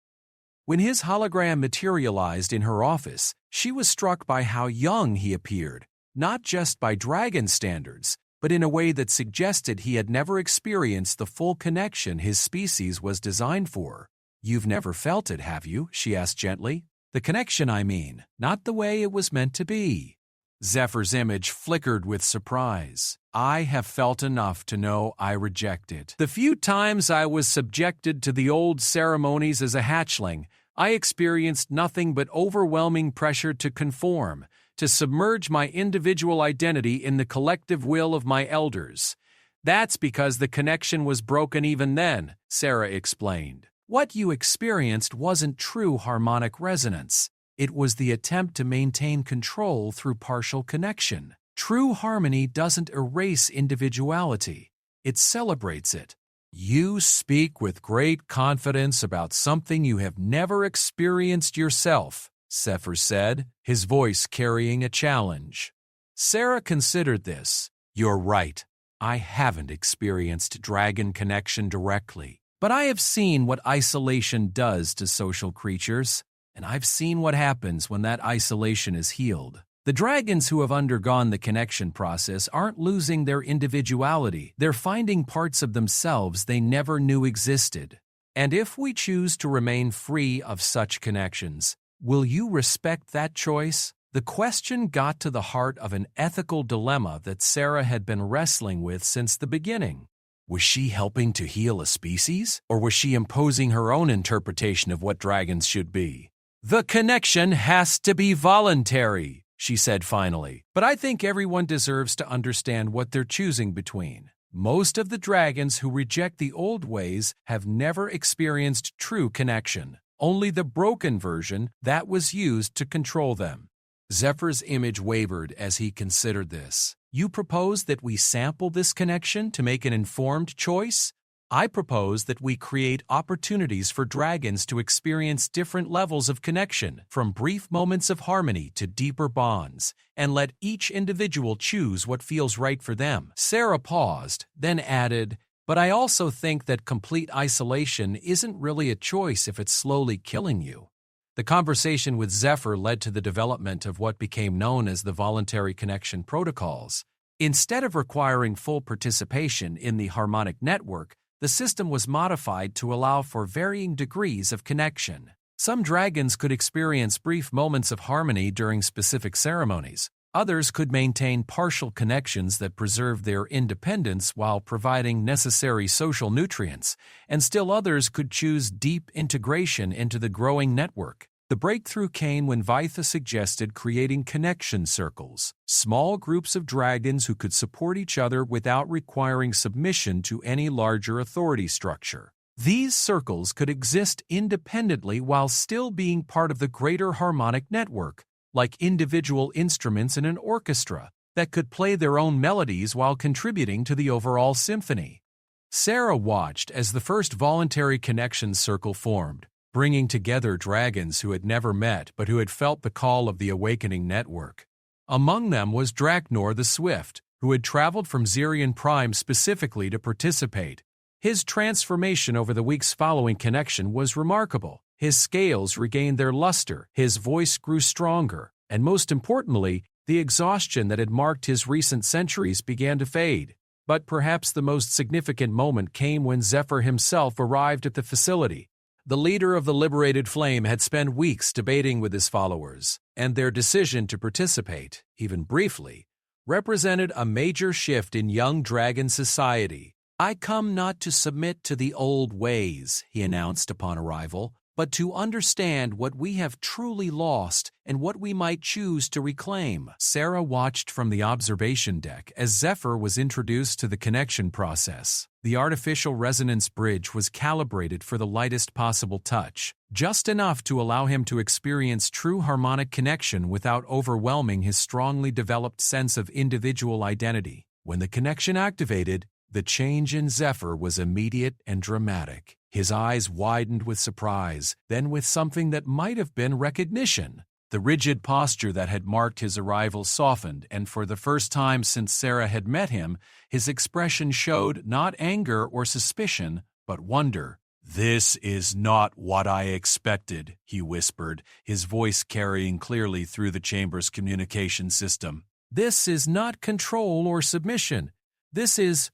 A: When his hologram materialized in her office, she was struck by how young he appeared, not just by dragon standards, but in a way that suggested he had never experienced the full connection his species was designed for. "You've never felt it, have you?" she asked gently. "The connection, I mean, not the way it was meant to be." Zephyr's image flickered with surprise. I have felt enough to know I reject it. The few times I was subjected to the old ceremonies as a hatchling, I experienced nothing but overwhelming pressure to conform, to submerge my individual identity in the collective will of my elders. That's because the connection was broken even then, Sarah explained. What you experienced wasn't true harmonic resonance. It was the attempt to maintain control through partial connection. True harmony doesn't erase individuality. It celebrates it. You speak with great confidence about something you have never experienced yourself, Zephyr said, his voice carrying a challenge. Sarah considered this. You're right. I haven't experienced dragon connection directly, but I have seen what isolation does to social creatures, and I've seen what happens when that isolation is healed. The dragons who have undergone the connection process aren't losing their individuality. They're finding parts of themselves they never knew existed. And if we choose to remain free of such connections, will you respect that choice? The question got to the heart of an ethical dilemma that Sarah had been wrestling with since the beginning. Was she helping to heal a species, or was she imposing her own interpretation of what dragons should be? The connection has to be voluntary, she said finally, but I think everyone deserves to understand what they're choosing between. Most of the dragons who reject the old ways have never experienced true connection, only the broken version that was used to control them. Zephyr's image wavered as he considered this. You propose that we sample this connection to make an informed choice? I propose that we create opportunities for dragons to experience different levels of connection, from brief moments of harmony to deeper bonds, and let each individual choose what feels right for them. Sarah paused, then added, but I also think that complete isolation isn't really a choice if it's slowly killing you. The conversation with Zephyr led to the development of what became known as the Voluntary Connection Protocols. Instead of requiring full participation in the harmonic network, the system was modified to allow for varying degrees of connection. Some dragons could experience brief moments of harmony during specific ceremonies. Others could maintain partial connections that preserved their independence while providing necessary social nutrients, and still others could choose deep integration into the growing network. The breakthrough came when Vaitha suggested creating connection circles, small groups of dragons who could support each other without requiring submission to any larger authority structure. These circles could exist independently while still being part of the greater harmonic network, like individual instruments in an orchestra that could play their own melodies while contributing to the overall symphony. Sarah watched as the first voluntary connection circle formed, bringing together dragons who had never met but who had felt the call of the awakening network. Among them was Draknor the Swift, who had traveled from Zirian Prime specifically to participate. His transformation over the weeks following connection was remarkable. His scales regained their luster, his voice grew stronger, and most importantly, the exhaustion that had marked his recent centuries began to fade. But perhaps the most significant moment came when Zephyr himself arrived at the facility. The leader of the Liberated Flame had spent weeks debating with his followers, and their decision to participate, even briefly, represented a major shift in young dragon society. I come not to submit to the old ways, he announced upon arrival, but to understand what we have truly lost and what we might choose to reclaim. Sarah watched from the observation deck as Zephyr was introduced to the connection process. The artificial resonance bridge was calibrated for the lightest possible touch, just enough to allow him to experience true harmonic connection without overwhelming his strongly developed sense of individual identity. When the connection activated, the change in Zephyr was immediate and dramatic. His eyes widened with surprise, then with something that might have been recognition. The rigid posture that had marked his arrival softened, and for the first time since Sarah had met him, his expression showed not anger or suspicion, but wonder. "This is not what I expected," he whispered, his voice carrying clearly through the chamber's communication system. "This is not control or submission. This is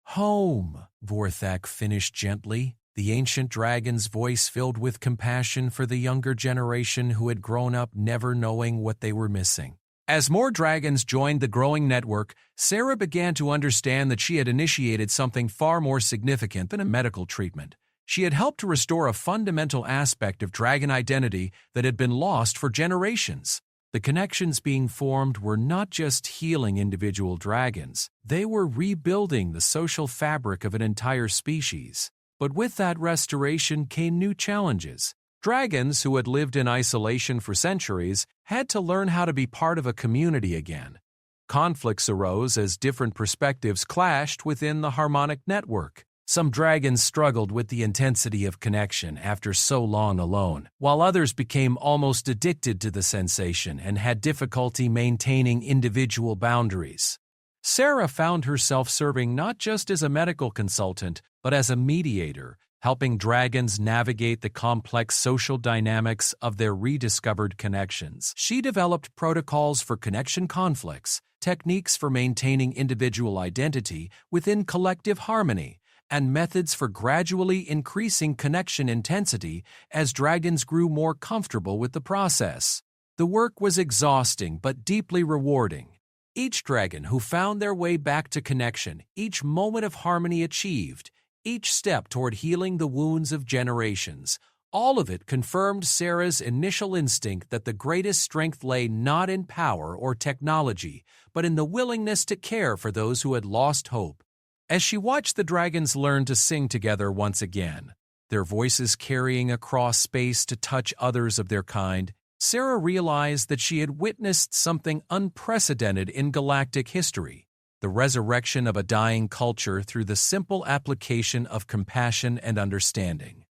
A: home," Vorthak finished gently, the ancient dragon's voice filled with compassion for the younger generation who had grown up never knowing what they were missing. As more dragons joined the growing network, Sarah began to understand that she had initiated something far more significant than a medical treatment. She had helped to restore a fundamental aspect of dragon identity that had been lost for generations. The connections being formed were not just healing individual dragons, they were rebuilding the social fabric of an entire species. But with that restoration came new challenges. Dragons who had lived in isolation for centuries had to learn how to be part of a community again. Conflicts arose as different perspectives clashed within the harmonic network. Some dragons struggled with the intensity of connection after so long alone, while others became almost addicted to the sensation and had difficulty maintaining individual boundaries. Sarah found herself serving not just as a medical consultant, but as a mediator, helping dragons navigate the complex social dynamics of their rediscovered connections. She developed protocols for connection conflicts, techniques for maintaining individual identity within collective harmony, and methods for gradually increasing connection intensity as dragons grew more comfortable with the process. The work was exhausting but deeply rewarding. Each dragon who found their way back to connection, each moment of harmony achieved, each step toward healing the wounds of generations, all of it confirmed Sarah's initial instinct that the greatest strength lay not in power or technology, but in the willingness to care for those who had lost hope. As she watched the dragons learn to sing together once again, their voices carrying across space to touch others of their kind, Sarah realized that she had witnessed something unprecedented in galactic history. The resurrection of a dying culture through the simple application of compassion and understanding.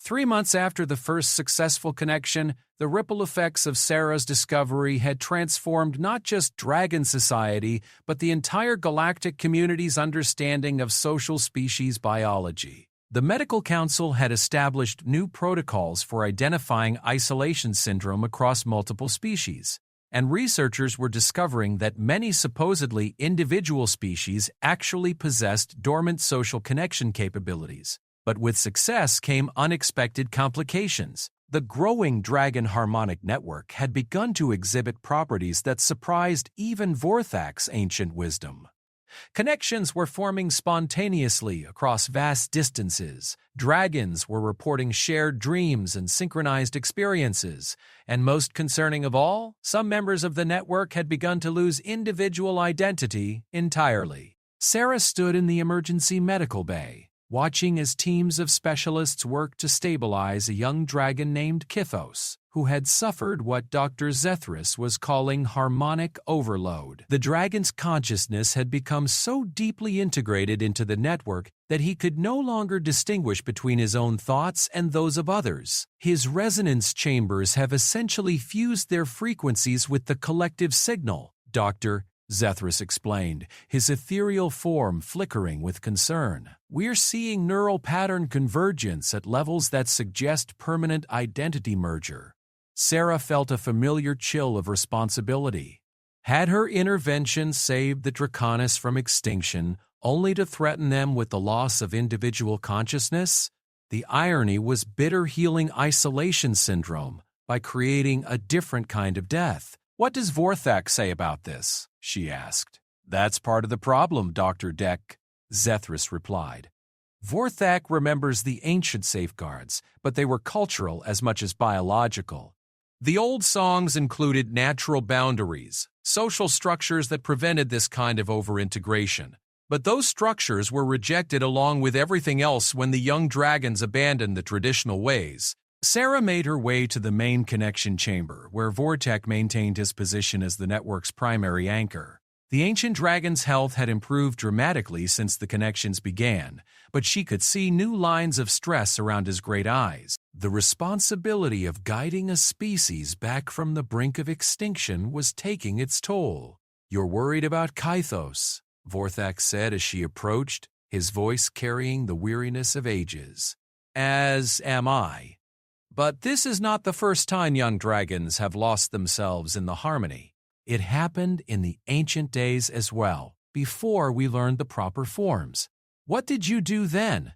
A: 3 months after the first successful connection, the ripple effects of Sarah's discovery had transformed not just dragon society, but the entire galactic community's understanding of social species biology. The Medical Council had established new protocols for identifying isolation syndrome across multiple species, and researchers were discovering that many supposedly individual species actually possessed dormant social connection capabilities. But with success came unexpected complications. The growing dragon harmonic network had begun to exhibit properties that surprised even Vorthak's ancient wisdom. Connections were forming spontaneously across vast distances. Dragons were reporting shared dreams and synchronized experiences. And most concerning of all, some members of the network had begun to lose individual identity entirely. Sarah stood in the emergency medical bay, watching as teams of specialists worked to stabilize a young dragon named Kythos, who had suffered what Dr. Zethris was calling harmonic overload. The dragon's consciousness had become so deeply integrated into the network that he could no longer distinguish between his own thoughts and those of others. His resonance chambers have essentially fused their frequencies with the collective signal, Dr. Zethris explained, his ethereal form flickering with concern. We're seeing neural pattern convergence at levels that suggest permanent identity merger. Sarah felt a familiar chill of responsibility. Had her intervention saved the Draconis from extinction, only to threaten them with the loss of individual consciousness? The irony was bitter healing isolation syndrome by creating a different kind of death. What does Vorthak say about this? She asked. That's part of the problem, Dr. Deck, Zethris replied. Vorthak remembers the ancient safeguards, but they were cultural as much as biological. The old songs included natural boundaries, social structures that prevented this kind of overintegration. But those structures were rejected along with everything else when the young dragons abandoned the traditional ways. Sarah made her way to the main connection chamber, where Vortek maintained his position as the network's primary anchor. The ancient dragon's health had improved dramatically since the connections began, but she could see new lines of stress around his great eyes. The responsibility of guiding a species back from the brink of extinction was taking its toll. You're worried about Kythos, Vorthak said as she approached, his voice carrying the weariness of ages. As am I. But this is not the first time young dragons have lost themselves in the harmony. It happened in the ancient days as well, before we learned the proper forms. What did you do then?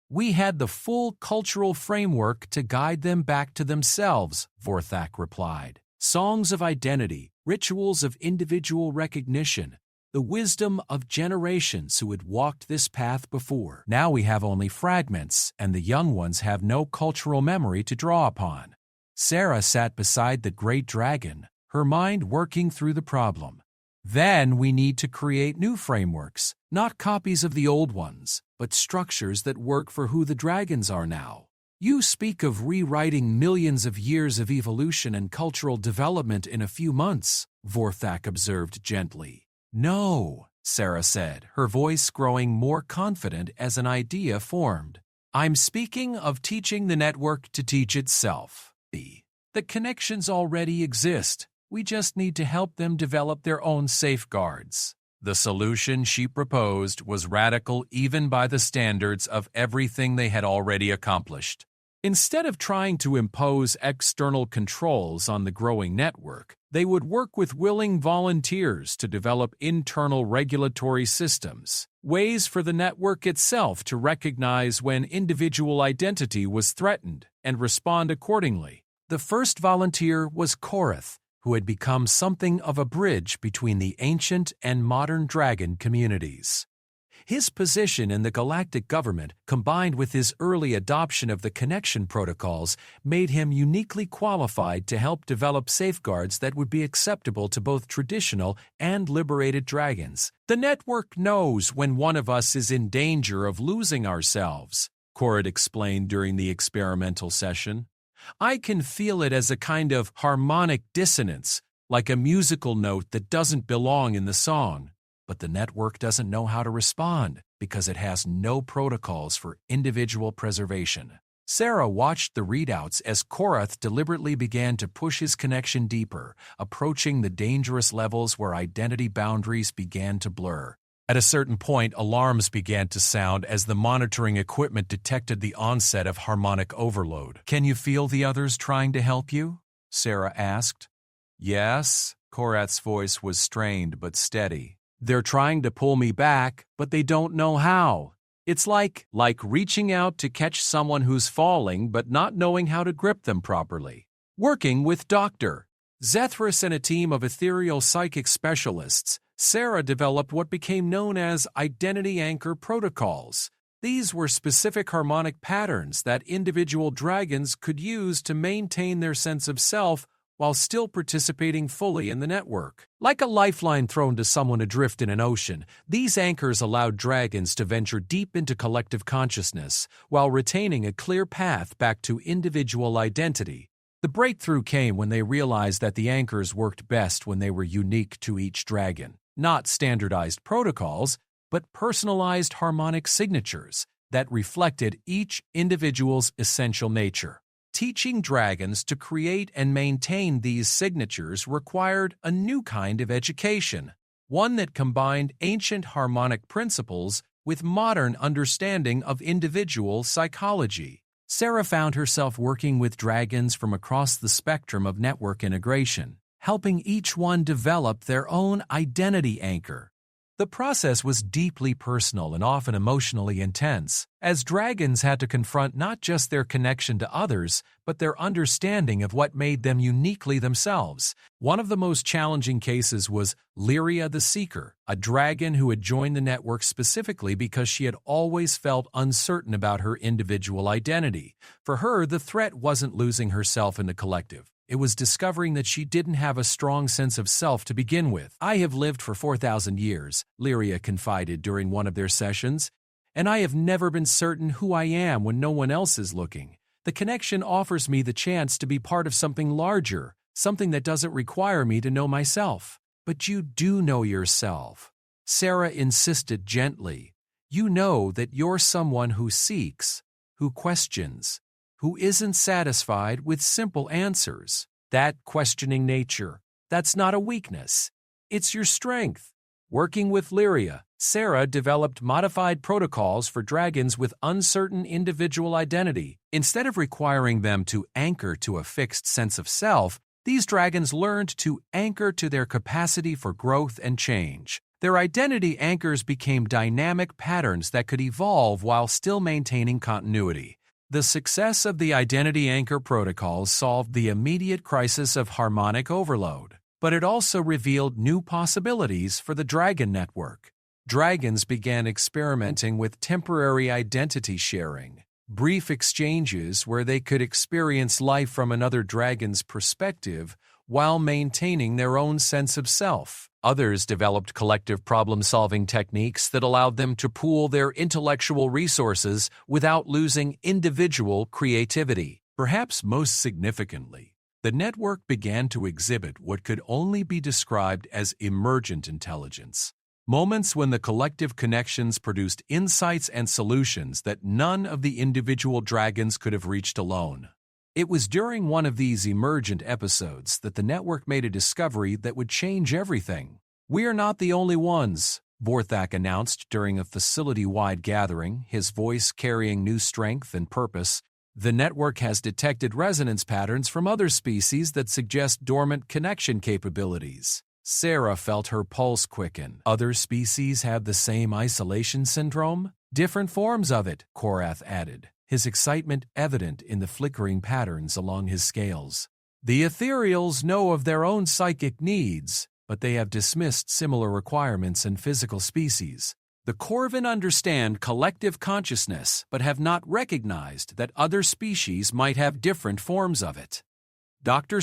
A: We had the full cultural framework to guide them back to themselves, Vorthak replied. Songs of identity, rituals of individual recognition, the wisdom of generations who had walked this path before. Now we have only fragments, and the young ones have no cultural memory to draw upon. Sarah sat beside the great dragon, her mind working through the problem. Then we need to create new frameworks, not copies of the old ones, but structures that work for who the dragons are now. You speak of rewriting millions of years of evolution and cultural development in a few months, Vorthak observed gently. No, Sarah said, her voice growing more confident as an idea formed. I'm speaking of teaching the network to teach itself. The connections already exist. We just need to help them develop their own safeguards. The solution she proposed was radical even by the standards of everything they had already accomplished. Instead of trying to impose external controls on the growing network, they would work with willing volunteers to develop internal regulatory systems, ways for the network itself to recognize when individual identity was threatened and respond accordingly. The first volunteer was Korath, who had become something of a bridge between the ancient and modern dragon communities. His position in the galactic government, combined with his early adoption of the connection protocols, made him uniquely qualified to help develop safeguards that would be acceptable to both traditional and liberated dragons. The network knows when one of us is in danger of losing ourselves, Korath explained during the experimental session. I can feel it as a kind of harmonic dissonance, like a musical note that doesn't belong in the song. But the network doesn't know how to respond because it has no protocols for individual preservation. Sarah watched the readouts as Korath deliberately began to push his connection deeper, approaching the dangerous levels where identity boundaries began to blur. At a certain point, alarms began to sound as the monitoring equipment detected the onset of harmonic overload. Can you feel the others trying to help you? Sarah asked. Yes, Korath's voice was strained but steady. They're trying to pull me back, but they don't know how. It's like reaching out to catch someone who's falling but not knowing how to grip them properly. Working with Dr. Zethris and a team of ethereal psychic specialists, Sarah developed what became known as identity anchor protocols. These were specific harmonic patterns that individual dragons could use to maintain their sense of self while still participating fully in the network. Like a lifeline thrown to someone adrift in an ocean, these anchors allowed dragons to venture deep into collective consciousness while retaining a clear path back to individual identity. The breakthrough came when they realized that the anchors worked best when they were unique to each dragon. Not standardized protocols, but personalized harmonic signatures that reflected each individual's essential nature. Teaching dragons to create and maintain these signatures required a new kind of education, one that combined ancient harmonic principles with modern understanding of individual psychology. Sarah found herself working with dragons from across the spectrum of network integration, helping each one develop their own identity anchor. The process was deeply personal and often emotionally intense, as dragons had to confront not just their connection to others, but their understanding of what made them uniquely themselves. One of the most challenging cases was Lyria the Seeker, a dragon who had joined the network specifically because she had always felt uncertain about her individual identity. For her, the threat wasn't losing herself in the collective. It was discovering that she didn't have a strong sense of self to begin with. I have lived for 4,000 years, Lyria confided during one of their sessions, and I have never been certain who I am when no one else is looking. The connection offers me the chance to be part of something larger, something that doesn't require me to know myself. But you do know yourself. Sarah insisted gently. You know that you're someone who seeks, who questions, who isn't satisfied with simple answers. That questioning nature, that's not a weakness. It's your strength. Working with Lyria, Sarah developed modified protocols for dragons with uncertain individual identity. Instead of requiring them to anchor to a fixed sense of self, these dragons learned to anchor to their capacity for growth and change. Their identity anchors became dynamic patterns that could evolve while still maintaining continuity. The success of the identity anchor protocols solved the immediate crisis of harmonic overload. but it also revealed new possibilities for the Dragon Network. Dragons began experimenting with temporary identity sharing, brief exchanges where they could experience life from another dragon's perspective while maintaining their own sense of self. Others developed collective problem-solving techniques that allowed them to pool their intellectual resources without losing individual creativity. Perhaps most significantly, the network began to exhibit what could only be described as emergent intelligence, moments when the collective connections produced insights and solutions that none of the individual dragons could have reached alone. It was during one of these emergent episodes that the network made a discovery that would change everything. "We're not the only ones," Vorthak announced during a facility-wide gathering, his voice carrying new strength and purpose. "The network has detected resonance patterns from other species that suggest dormant connection capabilities." Sarah felt her pulse quicken. "Other species have the same isolation syndrome?" "Different forms of it," Korath added, his excitement evident in the flickering patterns along his scales. "The ethereals know of their own psychic needs, but they have dismissed similar requirements in physical species. The Corvin understand collective consciousness but have not recognized that other species might have different forms of it." Dr.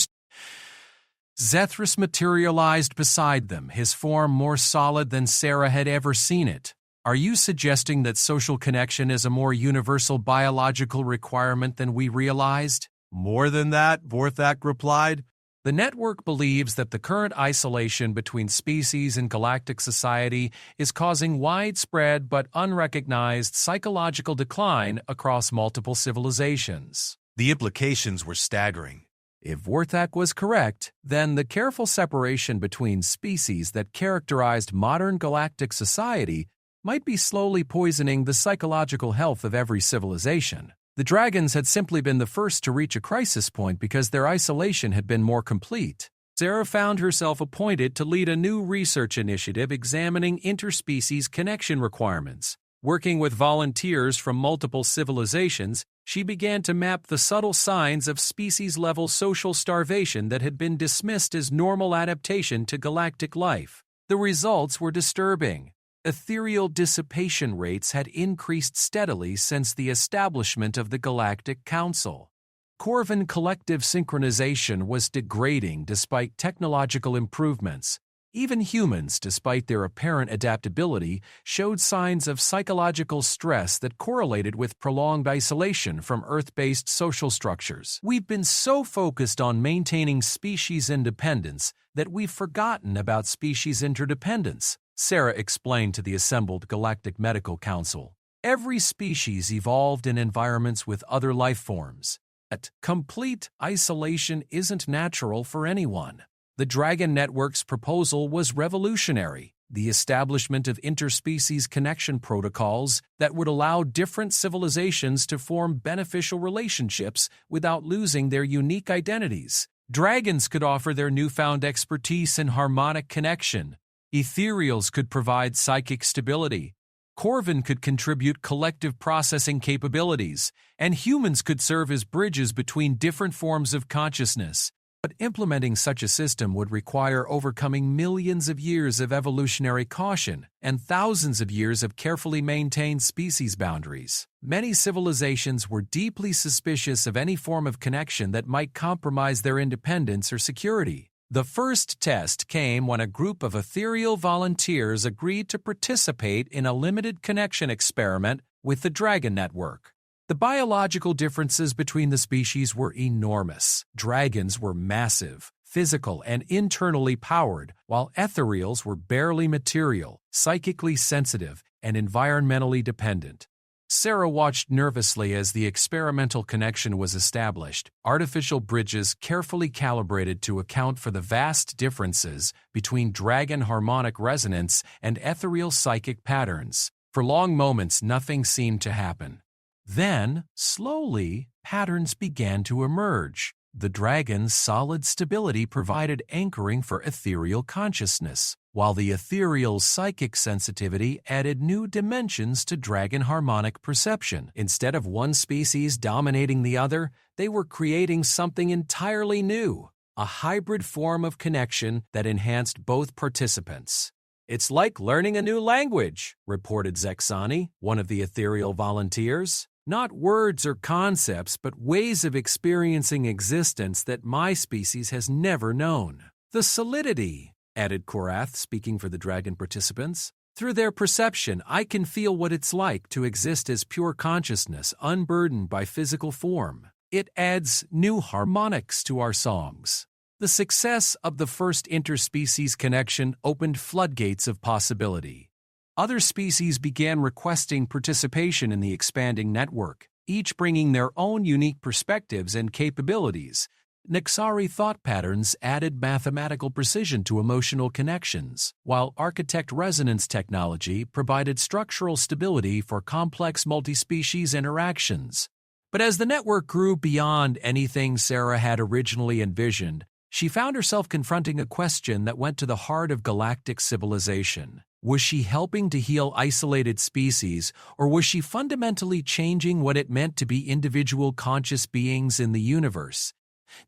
A: Zethris materialized beside them, his form more solid than Sarah had ever seen it. "Are you suggesting that social connection is a more universal biological requirement than we realized?" "More than that," Vorthak replied. "The network believes that the current isolation between species in galactic society is causing widespread but unrecognized psychological decline across multiple civilizations." The implications were staggering. If Vorthak was correct, then the careful separation between species that characterized modern galactic society might be slowly poisoning the psychological health of every civilization. The dragons had simply been the first to reach a crisis point because their isolation had been more complete. Sarah found herself appointed to lead a new research initiative examining interspecies connection requirements. Working with volunteers from multiple civilizations, she began to map the subtle signs of species-level social starvation that had been dismissed as normal adaptation to galactic life. The results were disturbing. Ethereal dissipation rates had increased steadily since the establishment of the Galactic Council. Corvin collective synchronization was degrading despite technological improvements. Even humans, despite their apparent adaptability, showed signs of psychological stress that correlated with prolonged isolation from Earth-based social structures. "We've been so focused on maintaining species independence that we've forgotten about species interdependence," Sarah explained to the assembled Galactic Medical Council. "Every species evolved in environments with other life forms. But complete isolation isn't natural for anyone." The Dragon Network's proposal was revolutionary, the establishment of interspecies connection protocols that would allow different civilizations to form beneficial relationships without losing their unique identities. Dragons could offer their newfound expertise in harmonic connection. Ethereals could provide psychic stability. Corvin could contribute collective processing capabilities, and humans could serve as bridges between different forms of consciousness. But implementing such a system would require overcoming millions of years of evolutionary caution and thousands of years of carefully maintained species boundaries. Many civilizations were deeply suspicious of any form of connection that might compromise their independence or security. The first test came when a group of ethereal volunteers agreed to participate in a limited connection experiment with the Dragon Network. The biological differences between the species were enormous. Dragons were massive, physical, and internally powered, while ethereals were barely material, psychically sensitive, and environmentally dependent. Sarah watched nervously as the experimental connection was established, artificial bridges carefully calibrated to account for the vast differences between dragon harmonic resonance and ethereal psychic patterns. For long moments, nothing seemed to happen. Then, slowly, patterns began to emerge. The dragon's solid stability provided anchoring for ethereal consciousness, while the ethereal's psychic sensitivity added new dimensions to dragon harmonic perception. Instead of one species dominating the other, they were creating something entirely new. a hybrid form of connection that enhanced both participants. "It's like learning a new language," reported Zexani, one of the ethereal volunteers. "Not words or concepts, but ways of experiencing existence that my species has never known." "The solidity," added Korath, speaking for the dragon participants. "Through their perception, I can feel what it's like to exist as pure consciousness, unburdened by physical form. It adds new harmonics to our songs." The success of the first interspecies connection opened floodgates of possibility. Other species began requesting participation in the expanding network, each bringing their own unique perspectives and capabilities. Nixari thought patterns added mathematical precision to emotional connections, while architect resonance technology provided structural stability for complex multispecies interactions. But as the network grew beyond anything Sarah had originally envisioned, she found herself confronting a question that went to the heart of galactic civilization. Was she helping to heal isolated species, or was she fundamentally changing what it meant to be individual conscious beings in the universe?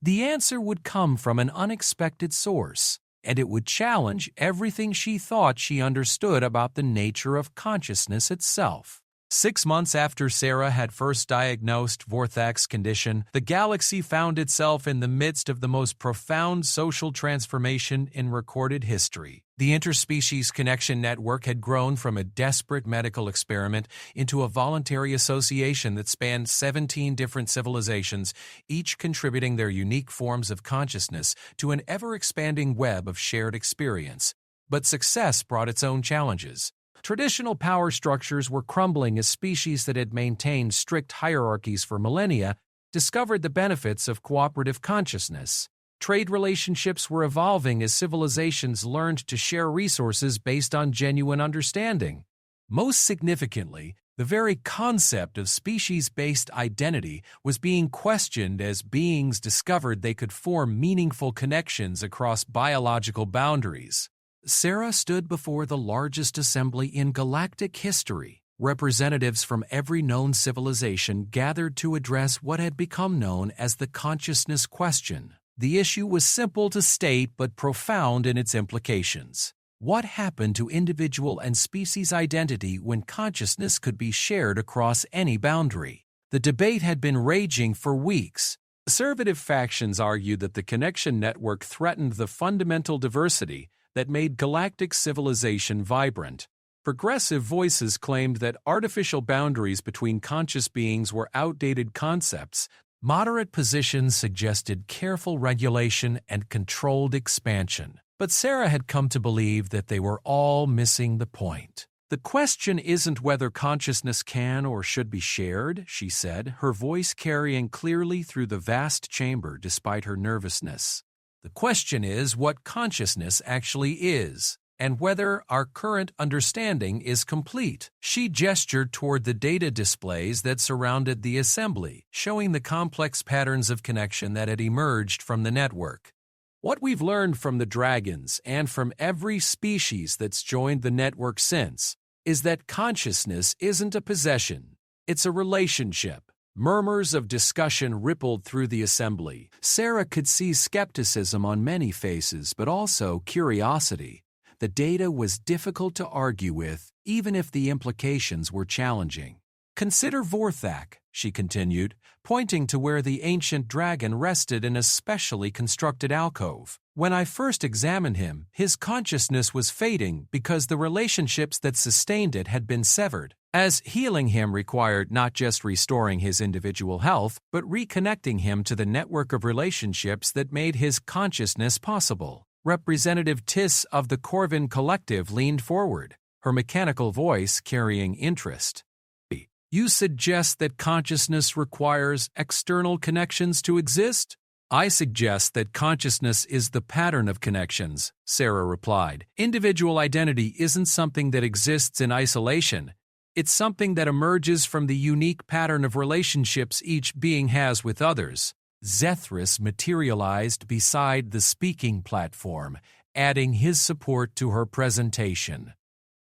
A: The answer would come from an unexpected source, and it would challenge everything she thought she understood about the nature of consciousness itself. 6 months after Sarah had first diagnosed Vorthak's condition, the galaxy found itself in the midst of the most profound social transformation in recorded history. The interspecies connection network had grown from a desperate medical experiment into a voluntary association that spanned 17 different civilizations, each contributing their unique forms of consciousness to an ever-expanding web of shared experience. But success brought its own challenges. Traditional power structures were crumbling as species that had maintained strict hierarchies for millennia discovered the benefits of cooperative consciousness. Trade relationships were evolving as civilizations learned to share resources based on genuine understanding. Most significantly, the very concept of species-based identity was being questioned as beings discovered they could form meaningful connections across biological boundaries. Sarah stood before the largest assembly in galactic history. Representatives from every known civilization gathered to address what had become known as the consciousness question. The issue was simple to state but profound in its implications. What happened to individual and species identity when consciousness could be shared across any boundary? The debate had been raging for weeks. Conservative factions argued that the connection network threatened the fundamental diversity that made galactic civilization vibrant. Progressive voices claimed that artificial boundaries between conscious beings were outdated concepts. Moderate positions suggested careful regulation and controlled expansion. But Sarah had come to believe that they were all missing the point. "The question isn't whether consciousness can or should be shared," she said, her voice carrying clearly through the vast chamber despite her nervousness. "The question is what consciousness actually is, and whether our current understanding is complete." She gestured toward the data displays that surrounded the assembly, showing the complex patterns of connection that had emerged from the network. "What we've learned from the dragons and from every species that's joined the network since is that consciousness isn't a possession, it's a relationship." Murmurs of discussion rippled through the assembly. Sarah could see skepticism on many faces, but also curiosity. The data was difficult to argue with, even if the implications were challenging. "Consider Vorthak," she continued, pointing to where the ancient dragon rested in a specially constructed alcove. "When I first examined him, his consciousness was fading because the relationships that sustained it had been severed, as healing him required not just restoring his individual health, but reconnecting him to the network of relationships that made his consciousness possible." Representative Tiss of the Corvin Collective leaned forward, her mechanical voice carrying interest. "You suggest that consciousness requires external connections to exist?" "I suggest that consciousness is the pattern of connections," Sarah replied. "Individual identity isn't something that exists in isolation. It's something that emerges from the unique pattern of relationships each being has with others." Zethris materialized beside the speaking platform, adding his support to her presentation.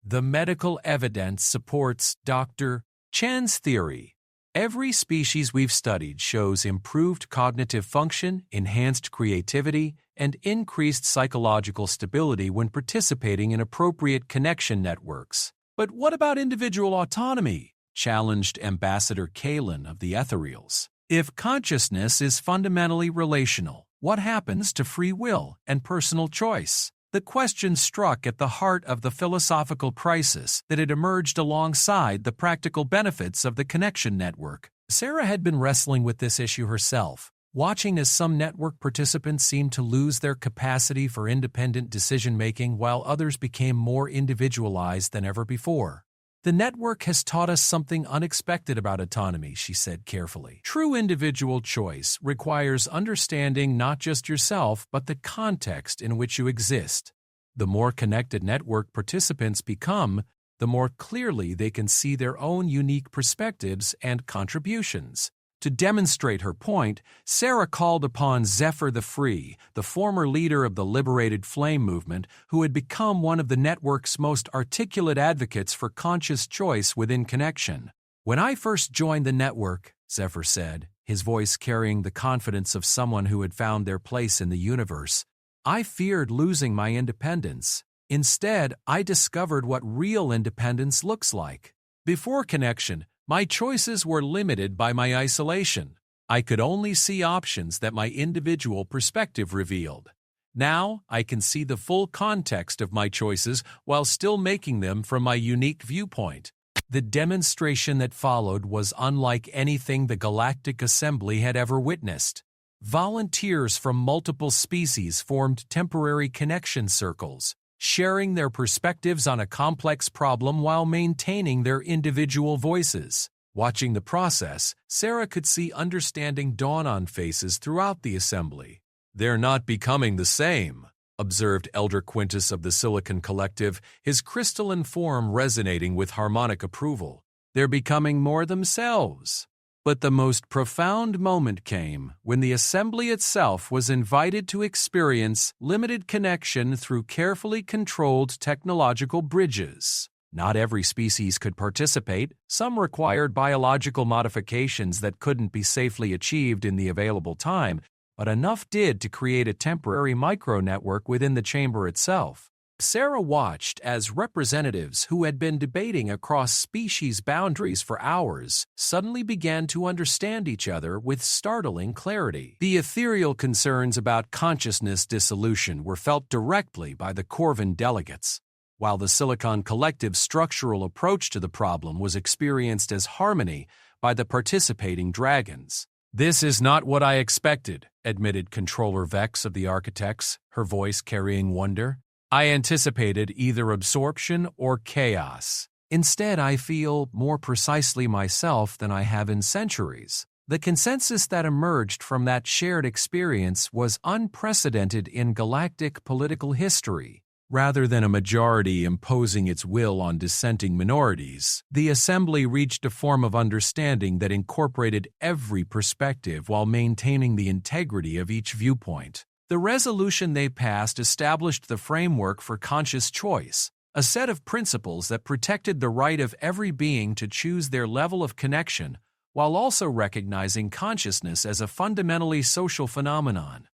A: "The medical evidence supports Dr. Chen's theory. Every species we've studied shows improved cognitive function, enhanced creativity, and increased psychological stability when participating in appropriate connection networks. But what about individual autonomy? Challenged Ambassador Kalen of the Ethereals. If consciousness is fundamentally relational, what happens to free will and personal choice? The question struck at the heart of the philosophical crisis that had emerged alongside the practical benefits of the connection network. Sarah had been wrestling with this issue herself, watching as some network participants seemed to lose their capacity for independent decision-making while others became more individualized than ever before. The network has taught us something unexpected about autonomy, she said carefully. True individual choice requires understanding not just yourself, but the context in which you exist. The more connected network participants become, the more clearly they can see their own unique perspectives and contributions. To demonstrate her point, Sarah called upon Zephyr the Free, the former leader of the Liberated Flame movement, who had become one of the network's most articulate advocates for conscious choice within connection. When I first joined the network, Zephyr said, his voice carrying the confidence of someone who had found their place in the universe, I feared losing my independence. Instead, I discovered what real independence looks like. Before connection, my choices were limited by my isolation. I could only see options that my individual perspective revealed. Now, I can see the full context of my choices while still making them from my unique viewpoint. The demonstration that followed was unlike anything the Galactic Assembly had ever witnessed. Volunteers from multiple species formed temporary connection circles, sharing their perspectives on a complex problem while maintaining their individual voices. Watching the process, Sarah could see understanding dawn on faces throughout the assembly. They're not becoming the same, observed Elder Quintus of the Silicon Collective, his crystalline form resonating with harmonic approval. They're becoming more themselves. But the most profound moment came when the assembly itself was invited to experience limited connection through carefully controlled technological bridges. Not every species could participate. Some required biological modifications that couldn't be safely achieved in the available time, but enough did to create a temporary micro-network within the chamber itself. Sarah watched as representatives who had been debating across species boundaries for hours suddenly began to understand each other with startling clarity. The ethereal concerns about consciousness dissolution were felt directly by the Corvin delegates, while the Silicon Collective's structural approach to the problem was experienced as harmony by the participating dragons. This is not what I expected, admitted Controller Vex of the Architects, her voice carrying wonder. I anticipated either absorption or chaos. Instead, I feel more precisely myself than I have in centuries. The consensus that emerged from that shared experience was unprecedented in galactic political history. Rather than a majority imposing its will on dissenting minorities, the assembly reached a form of understanding that incorporated every perspective while maintaining the integrity of each viewpoint. The resolution they passed established the framework for conscious choice, a set of principles that protected the right of every being to choose their level of connection while also recognizing consciousness as a fundamentally social phenomenon.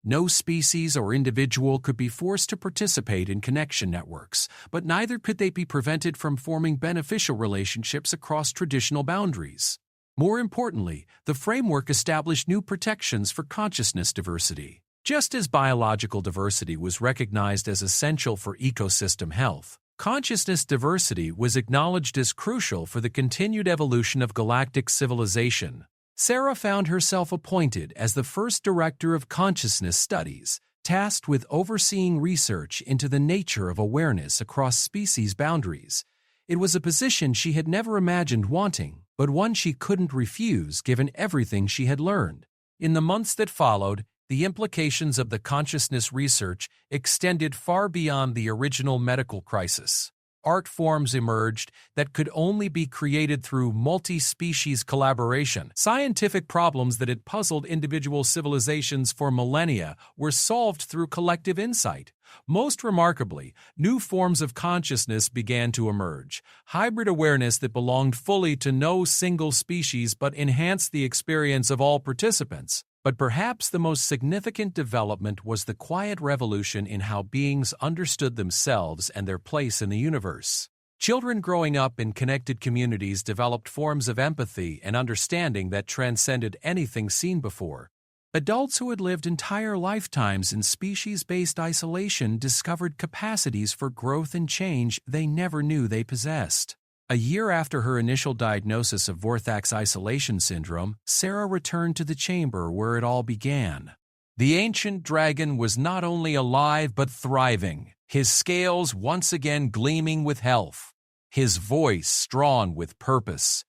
A: No species or individual could be forced to participate in connection networks, but neither could they be prevented from forming beneficial relationships across traditional boundaries. More importantly, the framework established new protections for consciousness diversity. Just as biological diversity was recognized as essential for ecosystem health, consciousness diversity was acknowledged as crucial for the continued evolution of galactic civilization. Sarah found herself appointed as the first director of consciousness studies, tasked with overseeing research into the nature of awareness across species boundaries. It was a position she had never imagined wanting, but one she couldn't refuse given everything she had learned. In the months that followed, the implications of the consciousness research extended far beyond the original medical crisis. art forms emerged that could only be created through multi-species collaboration. Scientific problems that had puzzled individual civilizations for millennia were solved through collective insight. Most remarkably, new forms of consciousness began to emerge. Hybrid awareness that belonged fully to no single species but enhanced the experience of all participants. But perhaps the most significant development was the quiet revolution in how beings understood themselves and their place in the universe. Children growing up in connected communities developed forms of empathy and understanding that transcended anything seen before. Adults who had lived entire lifetimes in species-based isolation discovered capacities for growth and change they never knew they possessed. A year after her initial diagnosis of Vorthak's isolation syndrome, Sarah returned to the chamber where it all began. The ancient dragon was not only alive but thriving, his scales once again gleaming with health, his voice strong with purpose.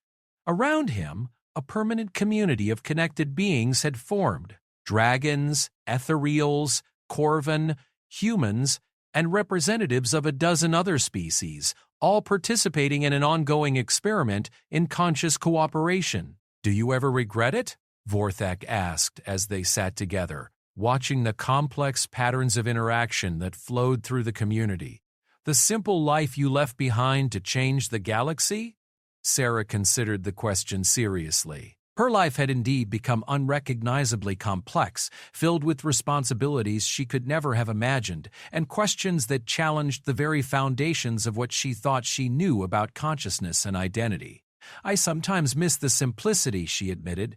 A: Around him, a permanent community of connected beings had formed. Dragons, ethereals, corvan, humans, and representatives of a dozen other species, all participating in an ongoing experiment in conscious cooperation. "Do you ever regret it?" Vorthak asked as they sat together, watching the complex patterns of interaction that flowed through the community. "The simple life you left behind to change the galaxy?" Sarah considered the question seriously. Her life had indeed become unrecognizably complex, filled with responsibilities she could never have imagined, and questions that challenged the very foundations of what she thought she knew about consciousness and identity. "I sometimes miss the simplicity," she admitted.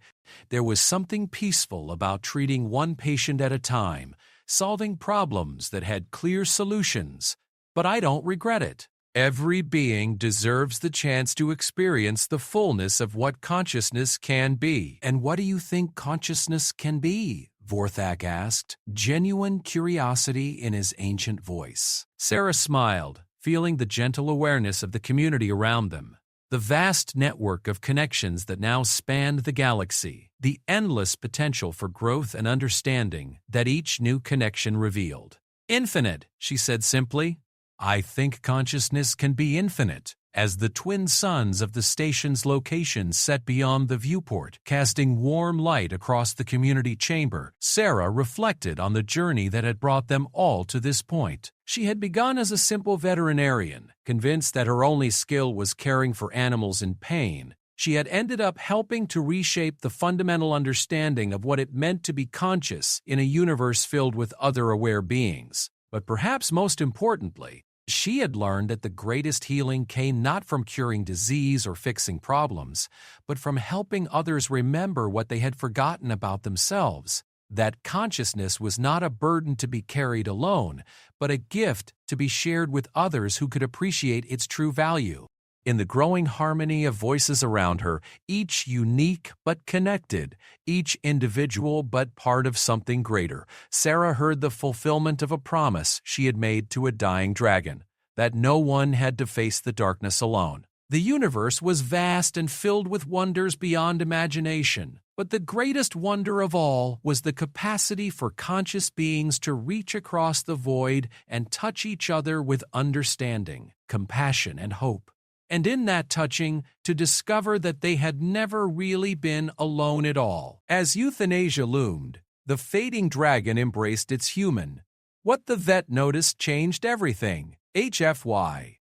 A: "There was something peaceful about treating one patient at a time, solving problems that had clear solutions. But I don't regret it. Every being deserves the chance to experience the fullness of what consciousness can be." "And what do you think consciousness can be?" Vorthak asked, genuine curiosity in his ancient voice. Sarah smiled, feeling the gentle awareness of the community around them. The vast network of connections that now spanned the galaxy, the endless potential for growth and understanding that each new connection revealed. "Infinite," she said simply. "I think consciousness can be infinite," as the twin suns of the station's location set beyond the viewport, casting warm light across the community chamber. Sarah reflected on the journey that had brought them all to this point. She had begun as a simple veterinarian, convinced that her only skill was caring for animals in pain. She had ended up helping to reshape the fundamental understanding of what it meant to be conscious in a universe filled with other aware beings. But perhaps most importantly, she had learned that the greatest healing came not from curing disease or fixing problems, but from helping others remember what they had forgotten about themselves. That consciousness was not a burden to be carried alone, but a gift to be shared with others who could appreciate its true value. In the growing harmony of voices around her, each unique but connected, each individual but part of something greater, Sarah heard the fulfillment of a promise she had made to a dying dragon, that no one had to face the darkness alone. The universe was vast and filled with wonders beyond imagination, but the greatest wonder of all was the capacity for conscious beings to reach across the void and touch each other with understanding, compassion, and hope. And in that touching, to discover that they had never really been alone at all. As euthanasia loomed, the fading dragon embraced its human. What the vet noticed changed everything. HFY,